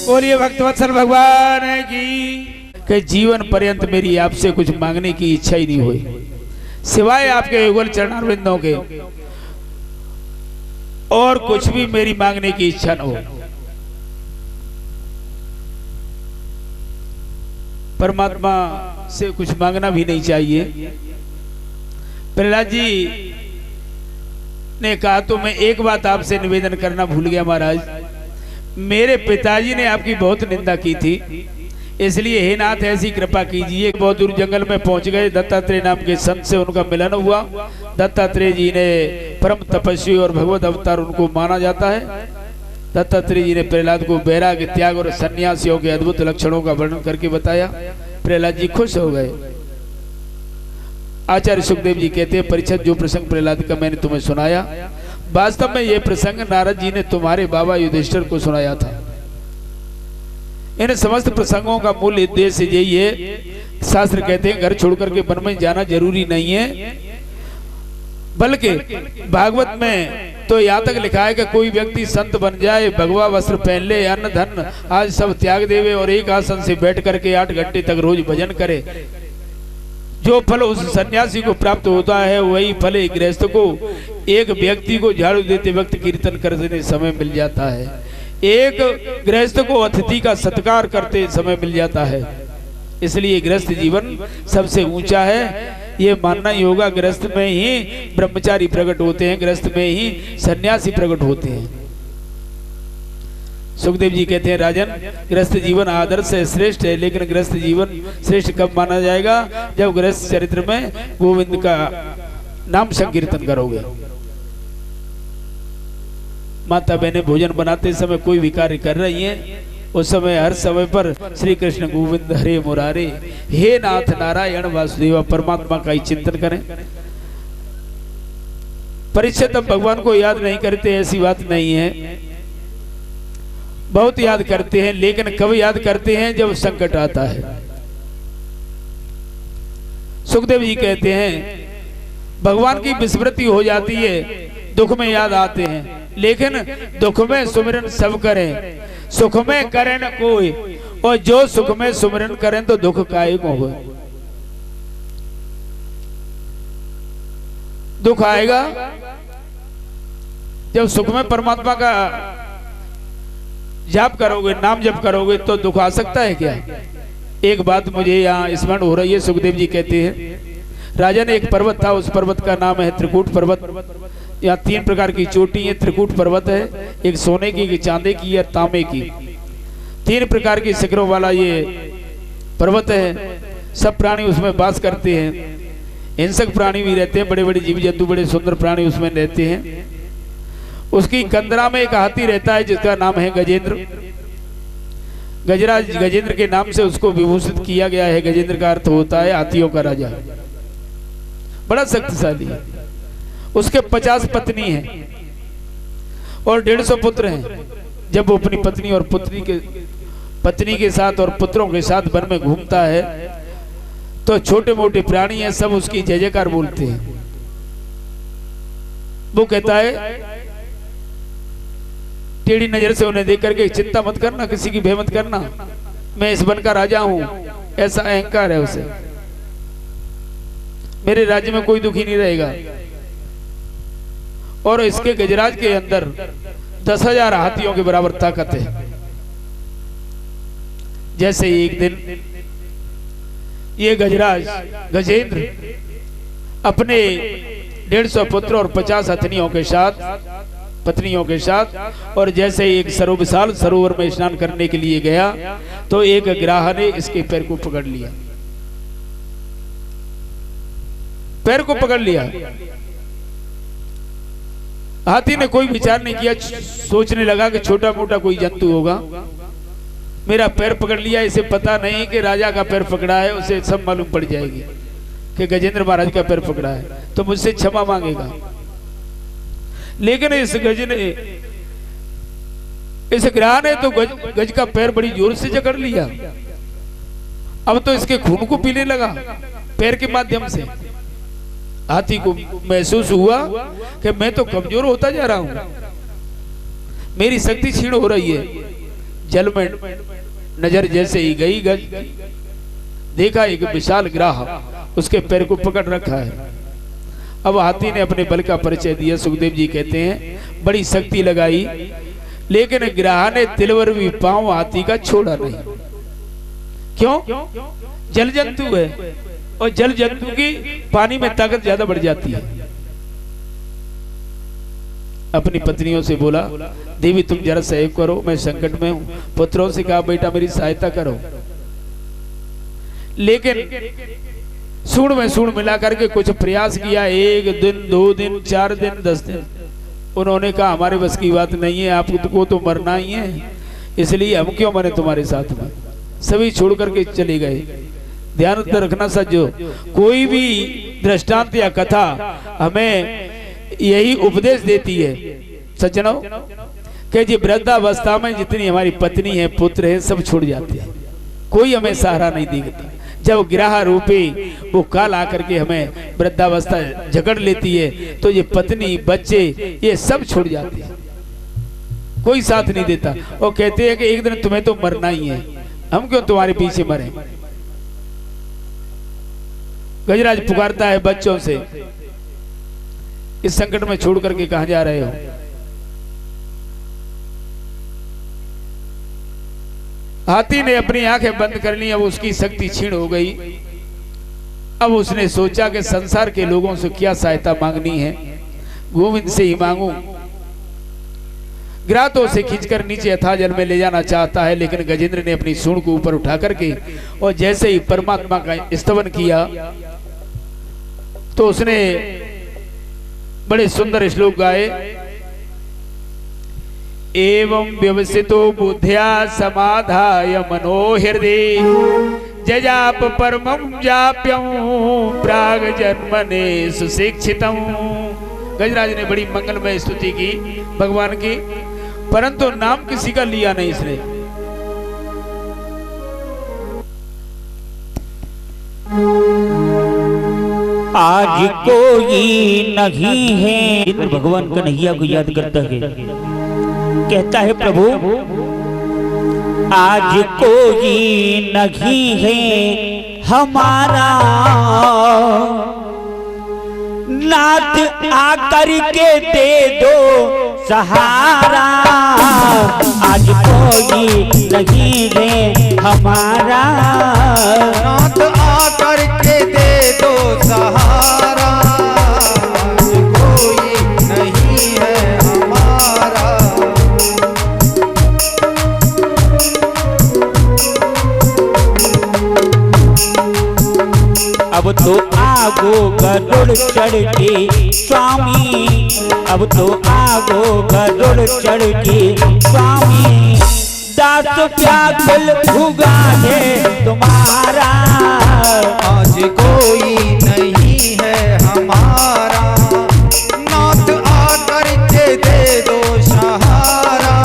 बोलिए भक्तवत्सल भगवान की कि जीवन पर्यंत मेरी आपसे कुछ मांगने की इच्छा ही नहीं हुई सिवाय आपके युगल चरणारविंदों के, और कुछ भी मेरी मांगने की इच्छा न हो। परमात्मा से कुछ मांगना भी नहीं चाहिए। प्रहलाद जी ने कहा तो मैं एक बात आपसे निवेदन करना भूल गया महाराज, मेरे पिताजी ने आपकी बहुत निंदा की थी, इसलिए हे नाथ ऐसी कृपा कीजिए। बहुत दूर जंगल में पहुंच गए, दत्तात्रेय नाम के संत से उनका मिलन हुआ। दत्तात्रेय जी ने परम तपस्वी और भगवत अवतार उनको माना जाता है। दत्तात्रेय जी ने प्रहलाद को वैराग्य, त्याग और सन्यासियों के अद्भुत लक्षणों का वर्णन करके बताया। प्रहलाद जी खुश हो गए। आचार्य सुखदेव जी कहते हैं, परीक्षित जो प्रसंग प्रहलाद का मैंने तुम्हें सुनाया, वास्तव में यह प्रसंग नारद जी ने तुम्हारे बाबा युधिष्ठिर को सुनाया था। इन समस्त प्रसंगों का मूल उद्देश्य यही है। शास्त्र कहते हैं घर छोड़कर के वन में जाना जरूरी नहीं है, बल्कि भागवत में तो यहाँ तक लिखा है कि कोई व्यक्ति संत बन जाए, भगवा वस्त्र पहन ले, अन्न धन आज सब त्याग देवे और एक आसन से बैठ करके 8 घंटे तक रोज भजन करे, जो फल उस सन्यासी को प्राप्त होता है वही फल एक गृहस्थ को, एक व्यक्ति को झाड़ू देते वक्त कीर्तन करने समय मिल जाता है, एक गृहस्थ को अतिथि का सत्कार करते समय मिल जाता है। इसलिए गृहस्थ जीवन सबसे ऊंचा है, ये मानना ही होगा। गृहस्थ में ही ब्रह्मचारी प्रकट होते हैं, गृहस्थ में ही सन्यासी प्रकट होते हैं। सुखदेव जी कहते हैं, राजन गृहस्थ जीवन आदर्श है, श्रेष्ठ है, लेकिन गृहस्थ जीवन श्रेष्ठ कब माना जाएगा? जब गृहस्थ चरित्र में गोविंद का नाम संकीर्तन करोगे। माता बहनें भोजन बनाते समय कोई भी कार्य कर रही हैं, उस समय हर समय पर श्री कृष्ण गोविंद हरे मुरारे, हे नाथ नारायण वासुदेव, परमात्मा का ही चिंतन करें। परीक्षित हम भगवान को याद नहीं करते ऐसी बात नहीं है, बहुत याद करते हैं, लेकिन कब याद करते हैं? जब संकट आता है। सुखदेव जी कहते हैं भगवान की विस्मृति हो जाती है, दुख में याद आते हैं, लेकिन दुख में सुमिरन सब करें, सुख में करें न कोई, और जो सुख में सुमिरन करें तो दुख काहे को हो। दुख आएगा जब सुख में परमात्मा का जाप करोगे, नाम जप करोगे, तो दुख आ सकता है क्या? एक बात मुझे यहाँ स्मरण हो रही है। सुखदेव जी कहते हैं राजा ने एक पर्वत था, उस पर्वत का नाम है त्रिकूट पर्वत। यहाँ 3 प्रकार की चोटी है। त्रिकूट पर्वत है, एक सोने की, एक चांदी की और तांबे की। 3 प्रकार की शिखरों वाला ये पर्वत है। सब प्राणी उसमें वास करते हैं। हिंसक प्राणी भी रहते हैं, बड़े बड़े जीव जंतु, बड़े सुंदर प्राणी उसमें रहते हैं। उसकी कंदरा में एक हाथी रहता है जिसका नाम है गजेंद्र। गजराज गजेंद्र के नाम से उसको विभूषित किया गया है। गजेंद्र का अर्थ होता है हाथियों का राजा। बड़ा शक्तिशाली है। उसके 50 पत्नी हैं और 150 पुत्र हैं। जब वो अपनी पत्नी और पत्नी के साथ और पुत्रों के साथ वन में घूमता है तो छोटे मोटे प्राणी हैं, सब उसकी जय जयकार बोलते हैं। वो कहता है टेढ़ी नजर से उन्हें देख करके, चिंता मत करना, किसी की भय मत करना, मैं इस वन का राजा हूं। ऐसा अहंकार है उसे। मेरे राज्य में कोई दुखी नहीं रहेगा। और इसके गजराज के अंदर 10,000 हाथियों के बराबर ताकत है। जैसे एक दिन ये गजराज गजेंद्र अपने 150 पुत्र और 50 हथनियों के साथ, पत्नियों के साथ, और जैसे एक विशाल सरोवर में स्नान करने के लिए गया तो एक ग्राह ने इसके पैर को पकड़ लिया। पैर को पकड़ लिया। हाथी ने कोई विचार नहीं किया, सोचने लगा कि छोटा मोटा कोई जंतु होगा, मेरा पैर पकड़ लिया, इसे पता नहीं कि राजा का पैर पकड़ा है। उसे सब मालूम पड़ जाएगी कि गजेंद्र महाराज का पैर पकड़ा है, तो मुझसे क्षमा मांगेगा। लेकिन इस ग्राह ने तो गज का पैर बड़ी जोर से जकड़ लिया। अब तो इसके खून को पीने लगा पैर के माध्यम से। हाथी को महसूस हुआ कि मैं तो कमजोर होता जा रहा हूं, मेरी शक्ति क्षीण हो रही है। जल में नजर जैसे ही गई, गज देखा एक विशाल ग्राह उसके पैर को पकड़ रखा है। अब हाथी ने अपने बल का परिचय दिया। सुखदेव जी कहते हैं बड़ी शक्ति लगाई, लेकिन ग्राह ने तिलवर भी पांव हाथी का छोड़ा नहीं। क्यों? जल जंतु है और जल जंतु की पानी में ताकत ज्यादा बढ़ जाती है। अपनी पत्नियों से बोला, देवी तुम जरा सहयोग करो, मैं संकट में हूं। पुत्रों से कहा, बेटा मेरी सहायता करो। लेकिन सूंड में सूंड मिला करके कुछ प्रयास किया। 1 दिन, 2 दिन, 4 दिन, 10 दिन। उन्होंने कहा हमारे बस की बात नहीं है, आपको तो मरना ही है, इसलिए हम क्यों मरे तुम्हारे साथ में। सभी छोड़ करके चले गए। ध्यान रखना सज्जो, कोई भी दृष्टांत या कथा हमें यही उपदेश देती है सज्जनों कि जी वृद्धावस्था में जितनी हमारी पत्नी है, पुत्र है, सब छूट जाते हैं, कोई हमें सहारा नहीं देता। जब ग्रह रूपी वो काल आकर के हमें वृद्धावस्था जकड़ लेती है तो ये पत्नी, बच्चे, ये सब छूट जाते हैं, कोई साथ नहीं देता। और कहते हैं कि एक दिन तुम्हें तो मरना ही है, हम क्यों तुम्हारे पीछे मरे। गजराज पुकारता है बच्चों से, इस संकट में छोड़ करके कहां जा रहे हो। हाथी ने अपनी आंखें बंद कर ली। अब उसकी शक्ति क्षीण हो गई। अब उसने सोचा कि संसार के लोगों से क्या सहायता मांगनी है, गोविंद से ही मांगू। ग्राह उसे खींचकर नीचे अथाह जल में ले जाना चाहता है, लेकिन गजेंद्र ने अपनी सूंड को ऊपर उठा करके और जैसे ही परमात्मा का स्तवन किया तो उसने बड़े सुंदर श्लोक गाए। एवं व्यवसितो बुद्ध्या समाधाय मनो हृदय जजाप परमं जाप्यं प्राग जन्मने सुशिक्षितम्। गजराज ने बड़ी मंगलमय स्तुति की भगवान की, परंतु नाम किसी का लिया नहीं इसने। आज कोई नहीं है, इंद्र भगवान कन्हैया को याद करता है, कहता है प्रभु आज कोई नहीं है हमारा, नाथ आकर के दे दो सहारा। आज कोई नहीं है हमारा, नाथ आकर के दे दो सहारा। अब तो आगो गरुड़ चढ़ के स्वामी, अब तो आगो गरुड़ चढ़ के स्वामी, दास व्याकुल हुआ है तुम्हारा, आज कोई नहीं है हमारा, नाथ आकर के दे दो सहारा।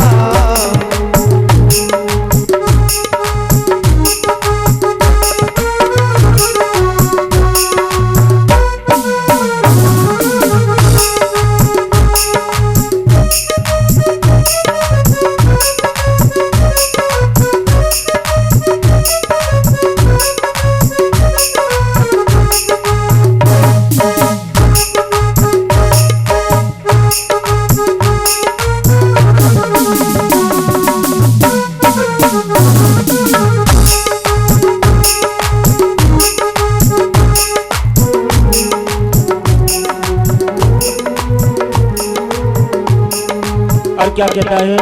क्या कहता है?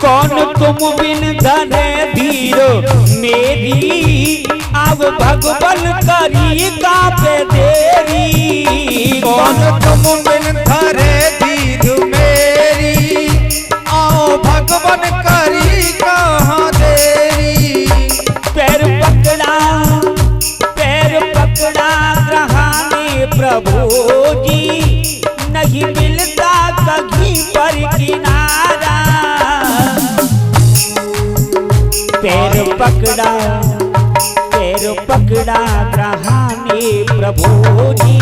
कौन तुम बिन धने धीरो मेरी, अब भगवन करी कापे देरी। कौन तुम बिन धरे धीर मेरी, आओ भगवन करी कहाँ देरी। पैर पकड़ा ग्रहाने प्रभु जी, नहीं मिलता कहीं पर किनारा। पैर पकड़ा ग्रहाने प्रभु जी,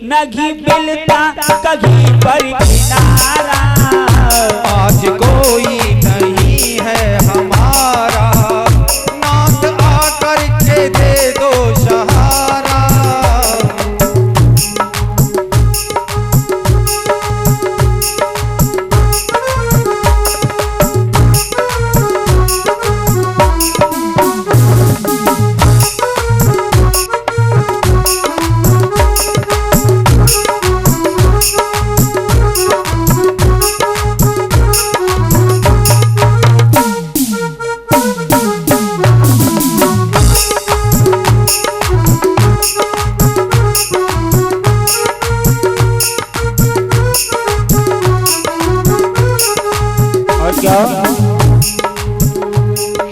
नहीं मिलता कहीं पर किनारा। आज कोई नहीं है हमारा, नाथ आकर के दे दो सहारा।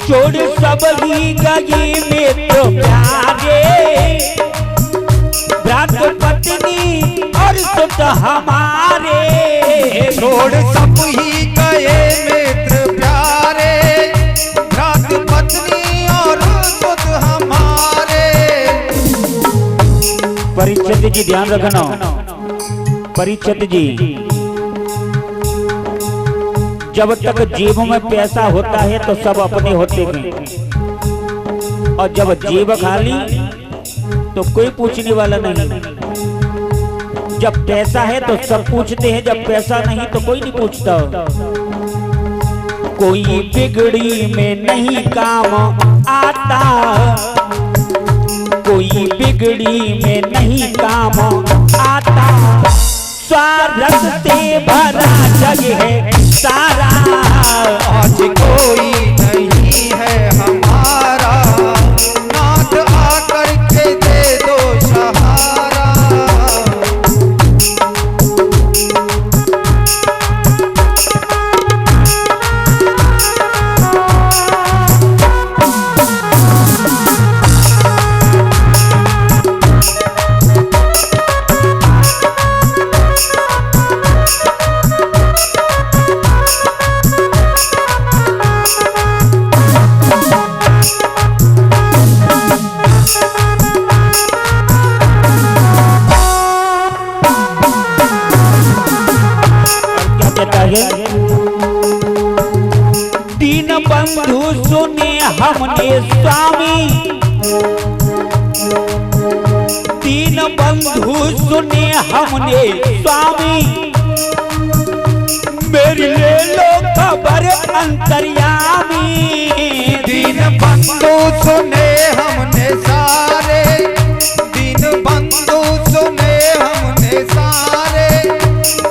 छोड़ सब ही गए मित्र प्यारे, भ्रात पत्नी और सुत हमारे। छोड़ सब ही गए मित्र प्यारे, भ्रात पत्नी और सुत हमारे। परीक्षित जी ध्यान रखना, परीक्षित जी, जब तक जेब में पैसा होता है तो सब अपने होते हैं, और जब जेब खाली तो कोई पूछने वाला नहीं। जब पैसा है तो सब पूछते हैं, जब पैसा नहीं तो कोई नहीं पूछता। कोई बिगड़ी में नहीं काम आता, कोई बिगड़ी में नहीं काम आता। स्वार्थ से भरा जग है सारा, आज कोई नहीं है हमारा, नाथ आकर के दे दो सहारा। दीन बंधु सुने हमने स्वामी, दीन बंधु सुने हमने स्वामी, मेरी ले लो खबर अंतर्यामी। दीन बंधु सुने हमने सारे, दीन बंधु सुने हमने सारे,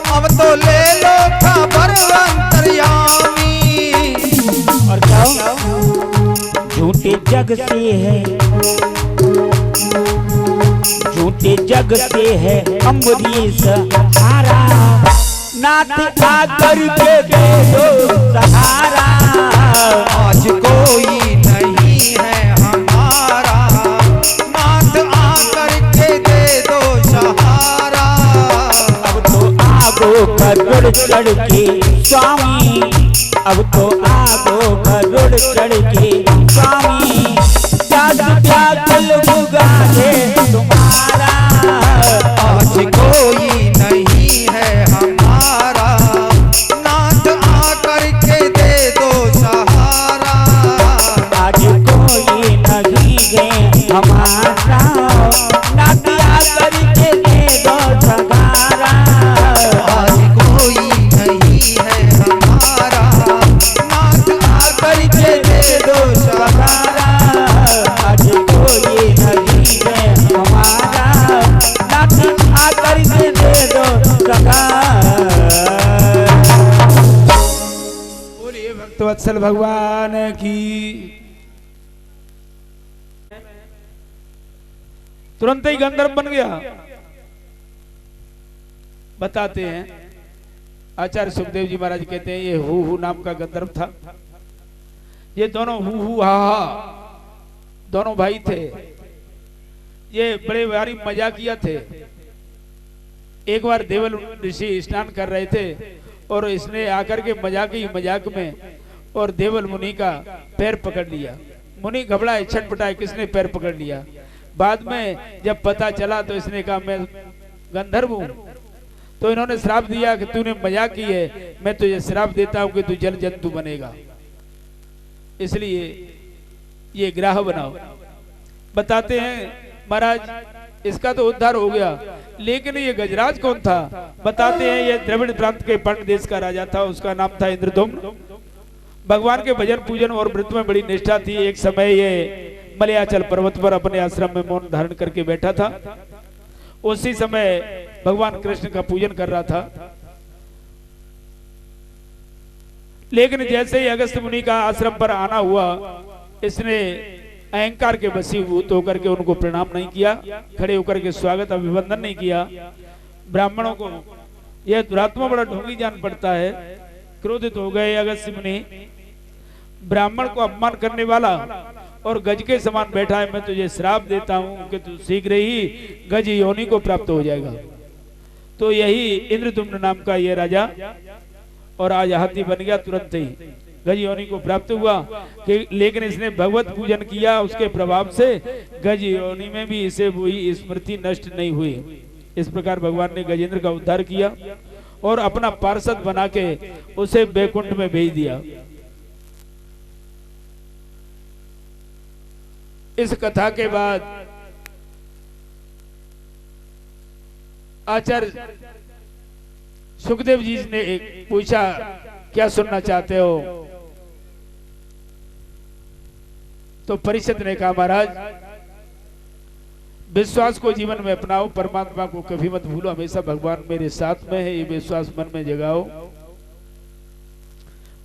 अब तो ले लो खबर अंतर्यामी। और क्या झूठे जग से है ते जग से है अम्बरीश हारा, नाथ आकर के दे दो सहारा। आज कोई नहीं है हमारा, नाथ आकर के दे दो सहारा। अब तो आगो गरुड़ चढ़ के स्वामी, अब तो आगो गरुड़ चढ़ के स्वामी, प्यास व्याकुल बुझा दे तुम्हारा। आज कोई नहीं है हमारा, नाथ आकर के दे दो सहारा। आज कोई नहीं है हमारा, नाथ आकर के दे दो सहारा। आज कोई नहीं है हमारा, नाथ आकर के दे दो सहारा। आज कोई नहीं है हमारा, नाथ आकर के दे दो सहारा। बोलिए भक्तवत्सल भगवान की। तुरंत ही गंधर्व बन गया। बताते हैं आचार्य सुखदेव जी महाराज कहते हैं ये हु नाम का गंधर्व था। ये दोनों हु हा दोनों भाई थे। ये बड़े भारी मजाकिया थे। एक बार देवल ऋषि स्नान कर रहे थे और इसने आकर के मजाक में और देवल मुनि का पैर पकड़ लिया। मुनि घबराए, छटपटाए, किसने पैर पकड़ लिया। बाद में जब पता चला तो इसने कहा मैं गंधर्व हूं। तो इन्होंने श्राप दिया कि तूने मजाक की है, मैं तुझे श्राप देता हूं कि तू जल जंतु बनेगा, इसलिए ये ग्राह बनाओ। बताते हैं महाराज इसका तो उद्धार हो गया, लेकिन ये गजराज कौन था? बताते हैं ये द्रविड़ प्रांत के पंड देश का राजा था। उसका नाम था इंद्रदुम्न। भगवान के भजन पूजन और व्रत में बड़ी निष्ठा थी। एक समय ये मलयाचल पर्वत पर अपने आश्रम में मौन धारण करके बैठा था। उसी समय भगवान कृष्ण का पूजन कर रहा था। लेकिन जैसे ही अगस्त मुनि का आश्रम पर आना हुआ, इसने अहंकार के वशीभूत होकर के उनको प्रणाम नहीं किया, खड़े होकर के स्वागत अभिवंदन नहीं किया। ब्राह्मणों को यह दुरात्मा बड़ा ढोंगी जान पड़ता है। क्रोधित हो गए अगस्त मुनि। ब्राह्मण को अपमान करने वाला और गज के समान बैठा है, मैं तुझे श्राप देता हूं कि तू शीघ्र ही गज योनि को प्राप्त हो जाएगा। तो यही इंद्रदुम्न नाम का ये राजा और आज हाथी बन गया। तुरंत ही गज योनि को प्राप्त हुआ कि लेकिन इसने भगवत पूजन किया, उसके प्रभाव से गज योनि में भी इसे वही स्मृति नष्ट नहीं हुई। इस प्रकार भगवान ने गजेंद्र का उद्धार किया और अपना पार्षद बना के उसे बैकुंठ में भेज दिया। इस कथा के बाद आचार्य सुखदेव जी ने पूछा क्या सुनना चाहते हो? तो परिषद ने कहा महाराज विश्वास को जीवन में अपनाओ, परमात्मा को कभी मत भूलो, हमेशा भगवान मेरे साथ में है, ये विश्वास मन में जगाओ।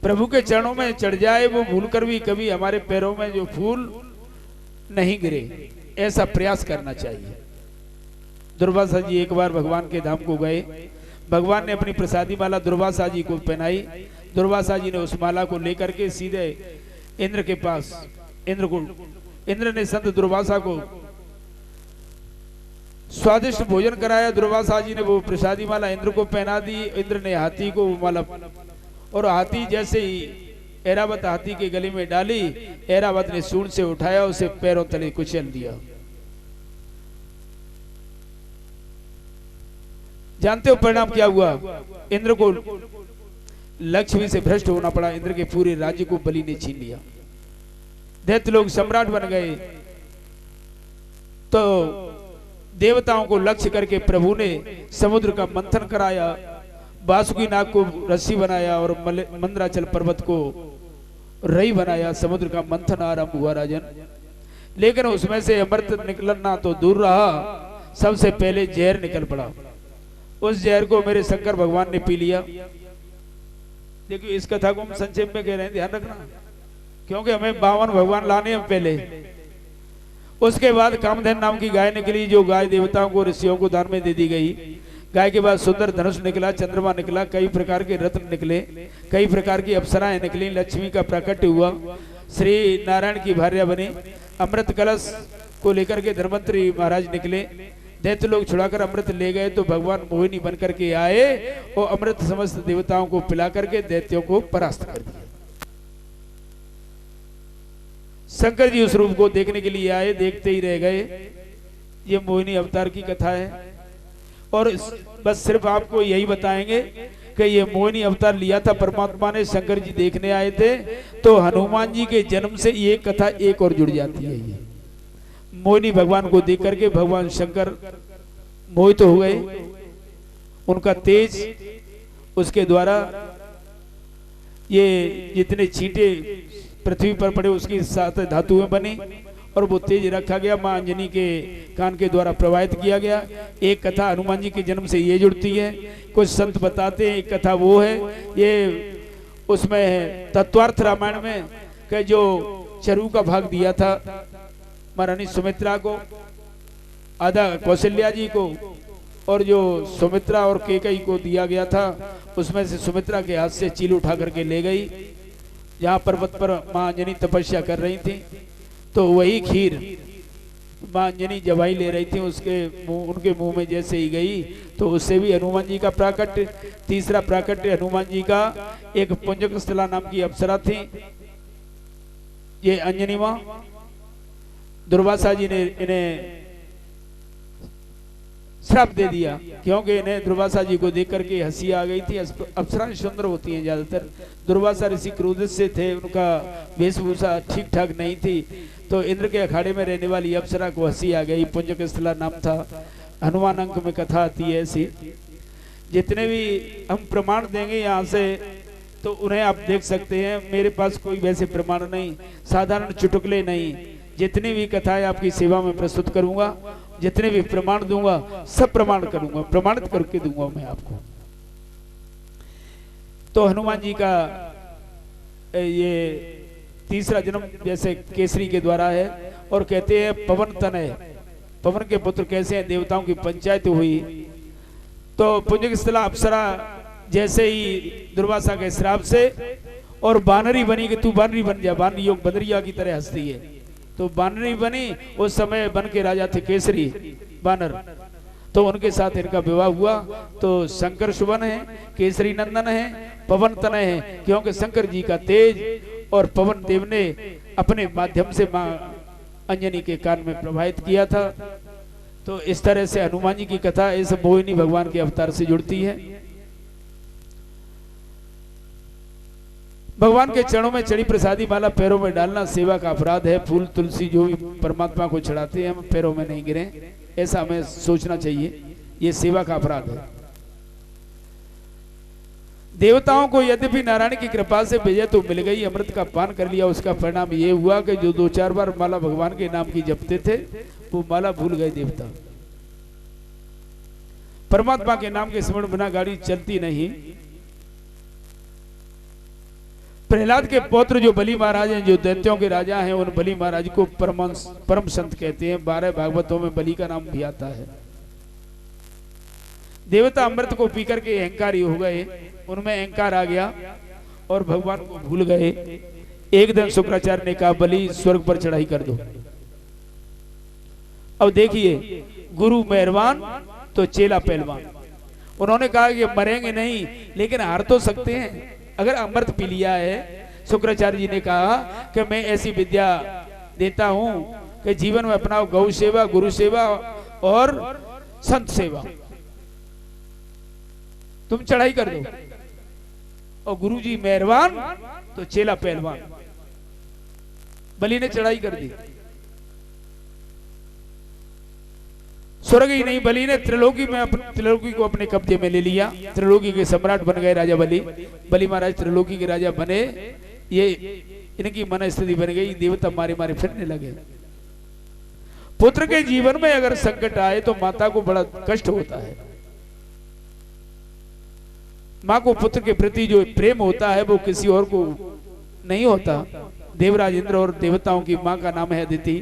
प्रभु के चरणों में चढ़ जाए वो भूल कर भी कभी हमारे पैरों में जो फूल नहीं गिरे, ऐसा प्रयास करना चाहिए। दुर्वासा जी एक बार भगवान के धाम को गए। भगवान ने अपनी प्रसादी माला दुर्वासा जी को पहनाई। दुर्वासा जी ने उस माला को लेकर के सीधे इंद्र के पास, इंद्र ने संत दुर्वासा को स्वादिष्ट भोजन कराया। दुर्वासा जी ने वो प्रसादी माला इंद्र को पहना दी। इंद्र ने हाथी को वो माला, और हाथी जैसे ही ऐरावत हाथी के गले में डाली, ऐरावत ने सूंड से उठाया, उसे पैरों तले कुचल दिया। जानते हो परिणाम क्या हुआ? इंद्र को लक्ष्मी से भ्रष्ट होना पड़ा। इंद्र के पूरे राज्य को बलि ने छीन लिया। दैत्य लोग सम्राट बन गए। तो देवताओं को लक्ष्य करके प्रभु ने समुद्र का मंथन कराया, वासुकी नाग को रस्सी बनाया और मंदराचल पर्वत को रई बनाया। समुद्र का मंथन आरंभ हुआ राजन। लेकिन उसमें से अमृत निकलना तो दूर रहा, सबसे पहले जहर निकल पड़ा। उस जहर को मेरे शंकर भगवान ने पी लिया। देखिए इस कथा को हम संक्षेप में कह रहे हैं, ध्यान रखना, क्योंकि हमें 52 भगवान लाने हैं पहले। उसके बाद कामधेनु नाम की गाय निकली, जो गाय देवताओं को ऋषियों को दान में दे दी गई। गाय के बाद सुंदर धनुष निकला, चंद्रमा निकला, कई प्रकार के रत्न निकले, कई प्रकार की अप्सराएं निकली, लक्ष्मी का प्राकट्य हुआ, श्री नारायण की भार्या बनी। अमृत कलश को लेकर के धर्मंत्री महाराज निकले, दैत्य लोग छुड़ाकर अमृत ले गए तो भगवान मोहिनी बन करके आए और अमृत समस्त देवताओं को पिला करके दैत्यों को परास्त कर दिया। शंकर जी उस रूप को देखने के लिए आए, देखते ही रह गए। ये मोहिनी अवतार की कथा है और बस सिर्फ आपको यही बताएंगे कि ये मोहिनी अवतार लिया था परमात्मा ने, शंकर जी देखने आए थे, तो हनुमान जी के जन्म से ये कथा एक और जुड़ जाती है। ये मोहिनी भगवान को देख करके भगवान शंकर मोहित हो गए, उनका तेज उसके द्वारा ये जितने छींटे पृथ्वी पर पड़े उसकी साथ धातुएं बनी और वो तेज रखा गया, मां अंजनी के कान के द्वारा प्रवाहित किया गया। एक कथा हनुमान जी के जन्म से ये जुड़ती है। कुछ संत बताते हैं एक कथा वो है, ये उसमें है तत्वार्थ रामायण में कि जो चरु का भाग दिया था महारानी सुमित्रा को, आधा कौशल्या जी को, और जो सुमित्रा और कैकेयी को दिया गया था उसमें से सुमित्रा के हाथ से चील उठा करके ले गई। जहाँ पर्वत पर मां अंजनी तपस्या कर रही थी तो वही खीर मां अंजनी जवाई ले रही थी, उनके मुंह में जैसे ही गई तो उससे भी हनुमान जी का प्राकट्य। तीसरा प्राकट्य हनुमान जी का, एक पुंजकस्थला नाम की अप्सरा थी, ये अंजनी मां, दुर्वासा जी ने इन्हें श्राप दे दिया क्योंकि इन्हें दुर्वासा जी को देख करके हंसी आ गई थी। अप्सराएं सुंदर होती हैं ज्यादातर, दुर्वासा ऋषि क्रोधित से थे, उनका वेशभूषा ठीक ठाक नहीं थी, तो इंद्र के अखाड़े में रहने वाली अप्सरा को हंसी आ गई। पुंजकस्थला नाम था, हनुमान अंक में कथा आती है ऐसी। जितने भी हम प्रमाण देंगे यहाँ से तो उन्हें आप देख सकते हैं, मेरे पास कोई वैसे प्रमाण नहीं, साधारण चुटकुले नहीं, जितनी भी कथाएं आपकी सेवा में प्रस्तुत करूंगा, जितने भी प्रमाण दूंगा सब प्रमाण करूंगा, प्रमाणित करके दूंगा मैं आपको। तो हनुमान जी का ये तीसरा जन्म जैसे केसरी के द्वारा है और कहते हैं पवन तनय, पवन के पुत्र कैसे हैं, देवताओं की पंचायत हुई तो पुंजकस्थला अप्सरा जैसे ही दुर्वासा के श्राप से और बानरी बनी कि तू बानरी बन जा, बानरी योग बदरिया की तरह हंसती है, तो बानरी बनी। उस समय बन के राजा थे केसरी बानर, तो उनके साथ इनका विवाह हुआ। तो शंकर सुवन है, केसरी नंदन है, पवन तनय है, क्योंकि शंकर जी का तेज और पवन देव ने अपने माध्यम से मां अंजनी के कान में प्रवाहित किया था। तो इस तरह से हनुमान जी की कथा इस मोहिनी भगवान के अवतार से जुड़ती है। भगवान के चरणों में चढ़ी प्रसादी माला पैरों में डालना सेवा का अपराध है। फूल तुलसी जो भी परमात्मा को चढ़ाते हैं हम पैरों में नहीं गिरे, ऐसा हमें सोचना चाहिए, ये सेवा का अपराध है। देवताओं को यद्यपि नारायण की कृपा से विजय तो मिल गई, अमृत का पान कर लिया, उसका परिणाम ये हुआ कि जो 2-4 बार माला भगवान के नाम की जपते थे वो माला भूल गए देवता। परमात्मा के नाम के स्मरण बिना गाड़ी चलती नहीं। प्रहलाद के पौत्र जो बलि महाराज हैं, जो दैत्यों के राजा हैं, उन बलि महाराज को परम संत कहते हैं। 12 भागवतों में बलि का नाम भी आता है। देवता अमृत को पीकर के अहंकारी हो गए, उनमें अहंकार आ गया और भगवान को भूल गए। एक दिन शुक्राचार्य ने कहा बलि स्वर्ग पर चढ़ाई कर दो। अब देखिए, गुरु मेहरबान तो चेला पहलवान। उन्होंने कहा कि मरेंगे नहीं लेकिन हार तो सकते हैं, अगर अमृत पी लिया है। शुक्राचार्य जी ने कहा कि मैं ऐसी विद्या देता हूं कि जीवन में अपनाओ गौ सेवा, गुरु सेवा और संत सेवा, तुम चढ़ाई कर दो। और गुरु जी मेहरबान तो चेला पहलवान। बलि ने चढ़ाई कर दी। स्वर्ग ही नहीं, बलि ने त्रिलोकी में त्रिलोकी को अपने कब्जे में ले लिया। त्रिलोकी के सम्राट बन गए राजा बलि। बलि महाराज त्रिलोकी के राजा बने। ये इनकी मन स्थिति बन गई, देवता मारे मारे फिरने लगे। पुत्र के जीवन में अगर संकट आए तो माता को बड़ा कष्ट होता है। माँ को पुत्र के प्रति जो प्रेम होता है वो किसी और को नहीं होता। देवराज इंद्र और देवताओं की माँ का नाम है अदिति।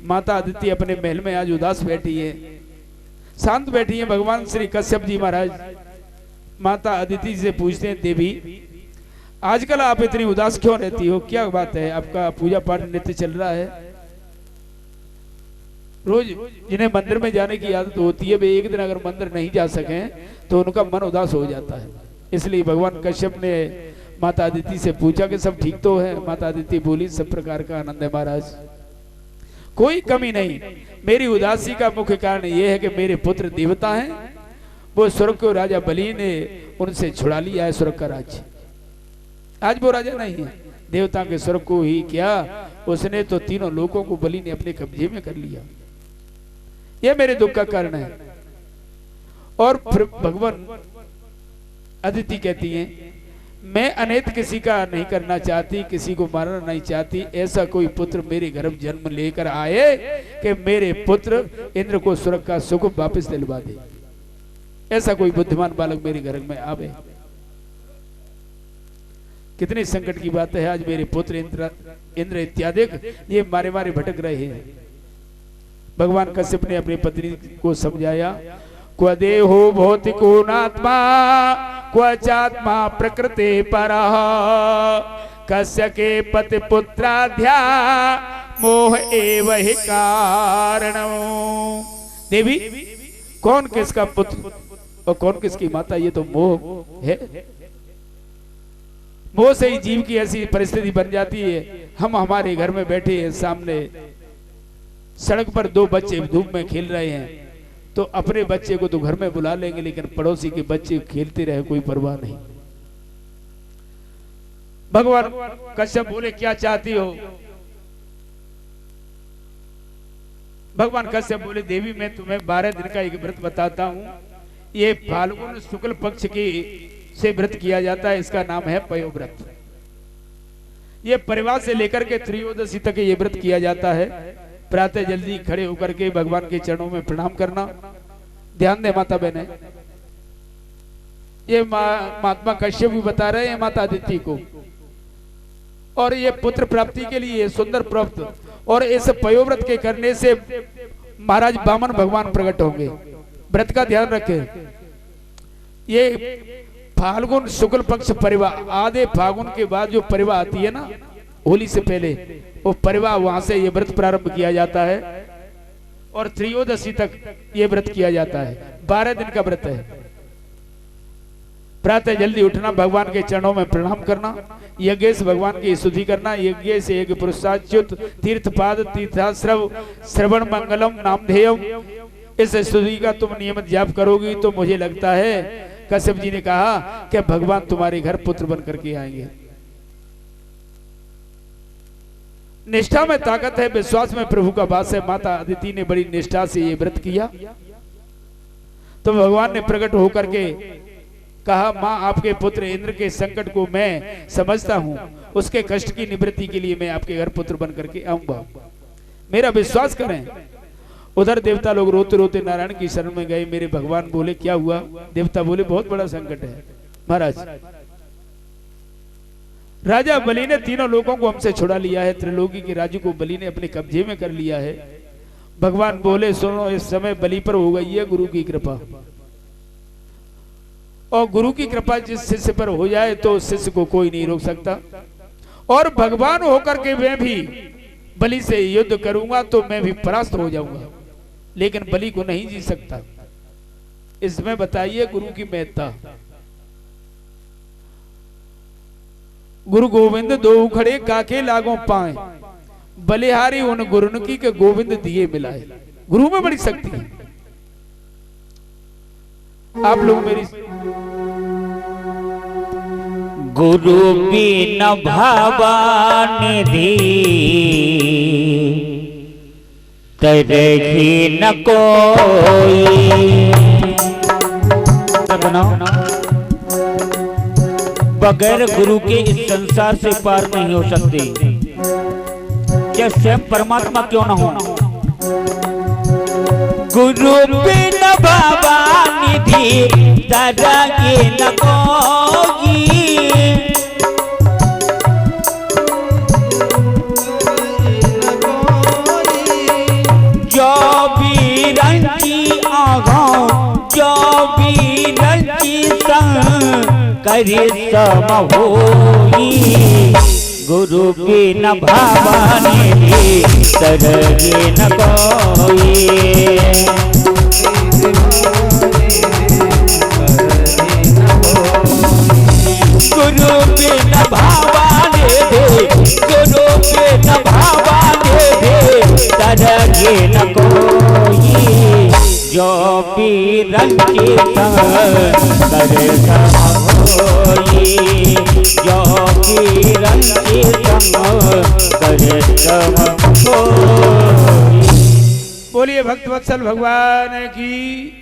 माता अदिति अपने महल में आज उदास बैठी है, शांत बैठी है। भगवान श्री कश्यप जी महाराज माता अदिति से पूछते हैं, देवी आजकल आप इतनी उदास क्यों रहती हो, क्या बात है? आपका पूजा पाठ नित्य चल रहा है, रोज जिन्हें मंदिर में जाने की आदत होती है, वे एक दिन अगर मंदिर नहीं जा सके तो उनका मन उदास हो जाता है। इसलिए भगवान कश्यप ने माता अदिति से पूछा कि सब ठीक तो है? माता अदिति बोली, सब प्रकार का आनंद है महाराज, कोई कमी नहीं। मेरी उदासी का मुख्य कारण यह है कि मेरे पुत्र देवता हैं, वो स्वर्ग को राजा बलि ने उनसे छुड़ा लिया है स्वर्ग का राज्य। आज वो राजा नहीं है, देवता के स्वर्ग को ही क्या, उसने तो तीनों लोगों को बलि ने अपने कब्जे में कर लिया। यह मेरे दुख का कारण है। और फिर भगवान अदिति कहती हैं, मैं अनैत किसी का नहीं करना चाहती, किसी को मारना नहीं चाहती। ऐसा कोई पुत्र मेरे घर में जन्म लेकर आए कि मेरे पुत्र इंद्र को स्वर्ग का सुख वापस दिलवा दे। ऐसा कोई बुद्धिमान बालक मेरे घर में आवे। कितनी संकट की बात है, आज मेरे पुत्र इंद्र इत्यादि ये मारे मारे भटक रहे हैं। भगवान कश्यप ने अपनी पत्नी को समझाया, क्व देहो भौतिको नात्मा क्वचात्मा प्रकृति परः कस्य के पति पुत्राध्या मोह एव हि कारणम्। देवी कौन किसका पुत्र और कौन किसकी माता, ये तो मोह है। मोह से ही जीव की ऐसी परिस्थिति बन जाती है। हम हमारे घर में बैठे हैं, सामने सड़क पर दो बच्चे धूप में खेल रहे हैं, तो अपने बच्चे को तो घर में बुला लेंगे, लेकिन पड़ोसी के बच्चे खेलते रहे कोई परवाह नहीं। भगवान कश्यप बोले, क्या चाहती हो? भगवान कश्यप बोले, देवी मैं तुम्हें 12 दिन का एक व्रत बताता हूं। ये फाल्गुन शुक्ल पक्ष की से व्रत किया जाता है, इसका नाम है पयोव्रत। ये परिवार से लेकर के त्रयोदशी तक ये व्रत किया जाता है। प्रातः जल्दी खड़े होकर के भगवान के चरणों में प्रणाम करना। ध्यान दे माता बहने, ये महात्मा कश्यप भी बता रहे हैं माता अदिति को, और ये पुत्र प्राप्ति के लिए सुंदर प्राप्त, और इस पयोव्रत के करने से महाराज वामन भगवान प्रकट होंगे। व्रत का ध्यान रखें। ये फाल्गुन शुक्ल पक्ष परिवा, आधे फागुन के बाद जो परिवा आती है ना, होली से पहले, वो परिवा वहां से ये व्रत प्रारंभ किया जाता है और त्रयोदशी तक ये व्रत किया जाता है। 12 दिन का व्रत है। प्रातः जल्दी उठना, भगवान के चरणों में प्रणाम करना, यज्ञ से भगवान की स्तुति करना, यज्ञ से यज्ञ पुरुषाच्युत तीर्थपाद तीर्थाश्रव श्रवण मंगलम नामधेयम, इस स्तुति का तुम नियमित जाप करोगी तो मुझे लगता है, कश्यप जी ने कहा, कि भगवान तुम्हारे घर पुत्र बन करके आएंगे। निष्ठा में ताकत है, विश्वास में प्रभु का वास है। माता अदिति ने बड़ी निष्ठा से ये व्रत किया, तो भगवान ने प्रकट होकर के कहा, मां आपके पुत्र इंद्र के संकट को मैं समझता हूं, उसके कष्ट की निवृत्ति के लिए मैं आपके घर पुत्र बन करके आऊंगा, मेरा विश्वास करें। उधर देवता लोग रोते रोते नारायण की शरण में गए। मेरे भगवान बोले, क्या हुआ? देवता बोले, बहुत बड़ा संकट है महाराज। राजा बलि ने तीनों लोगों को हमसे छुड़ा लिया है, त्रिलोकी के राज्य को बलि ने अपने कब्जे में कर लिया है। भगवान बोले, सुनो, इस समय बलि पर हो गई है गुरु की कृपा, और गुरु की कृपा जिस शिष्य पर हो जाए तो उस शिष्य को कोई नहीं रोक सकता। और भगवान होकर के मैं भी बलि से युद्ध करूंगा तो मैं भी परास्त हो जाऊंगा, लेकिन बलि को नहीं जी सकता। इसमें बताइए गुरु की महत्ता। गुरु गोविंद दो खड़े काके लागो पाए, बलिहारी उन गुरुन की के गोविंद दिए मिलाए। गुरु में बड़ी शक्ति है। आप लोग मेरी गुरु बिन भवानिधि तरही न कोई। बगैर गुरु के इस संसार से पार नहीं हो सकती। क्या स्वयं परमात्मा क्यों न हो? गुरु बिन भवानिधि तरही न कोई। करे सम होई गुरु के न भावाने तरगे न कोई गुरु के न भावाने दे गुरु के न भावाने दे तरगे न कोई जो पीरन के करे होई जो पीरन के करे होई। बोलिए भक्त वत्सल भगवान की।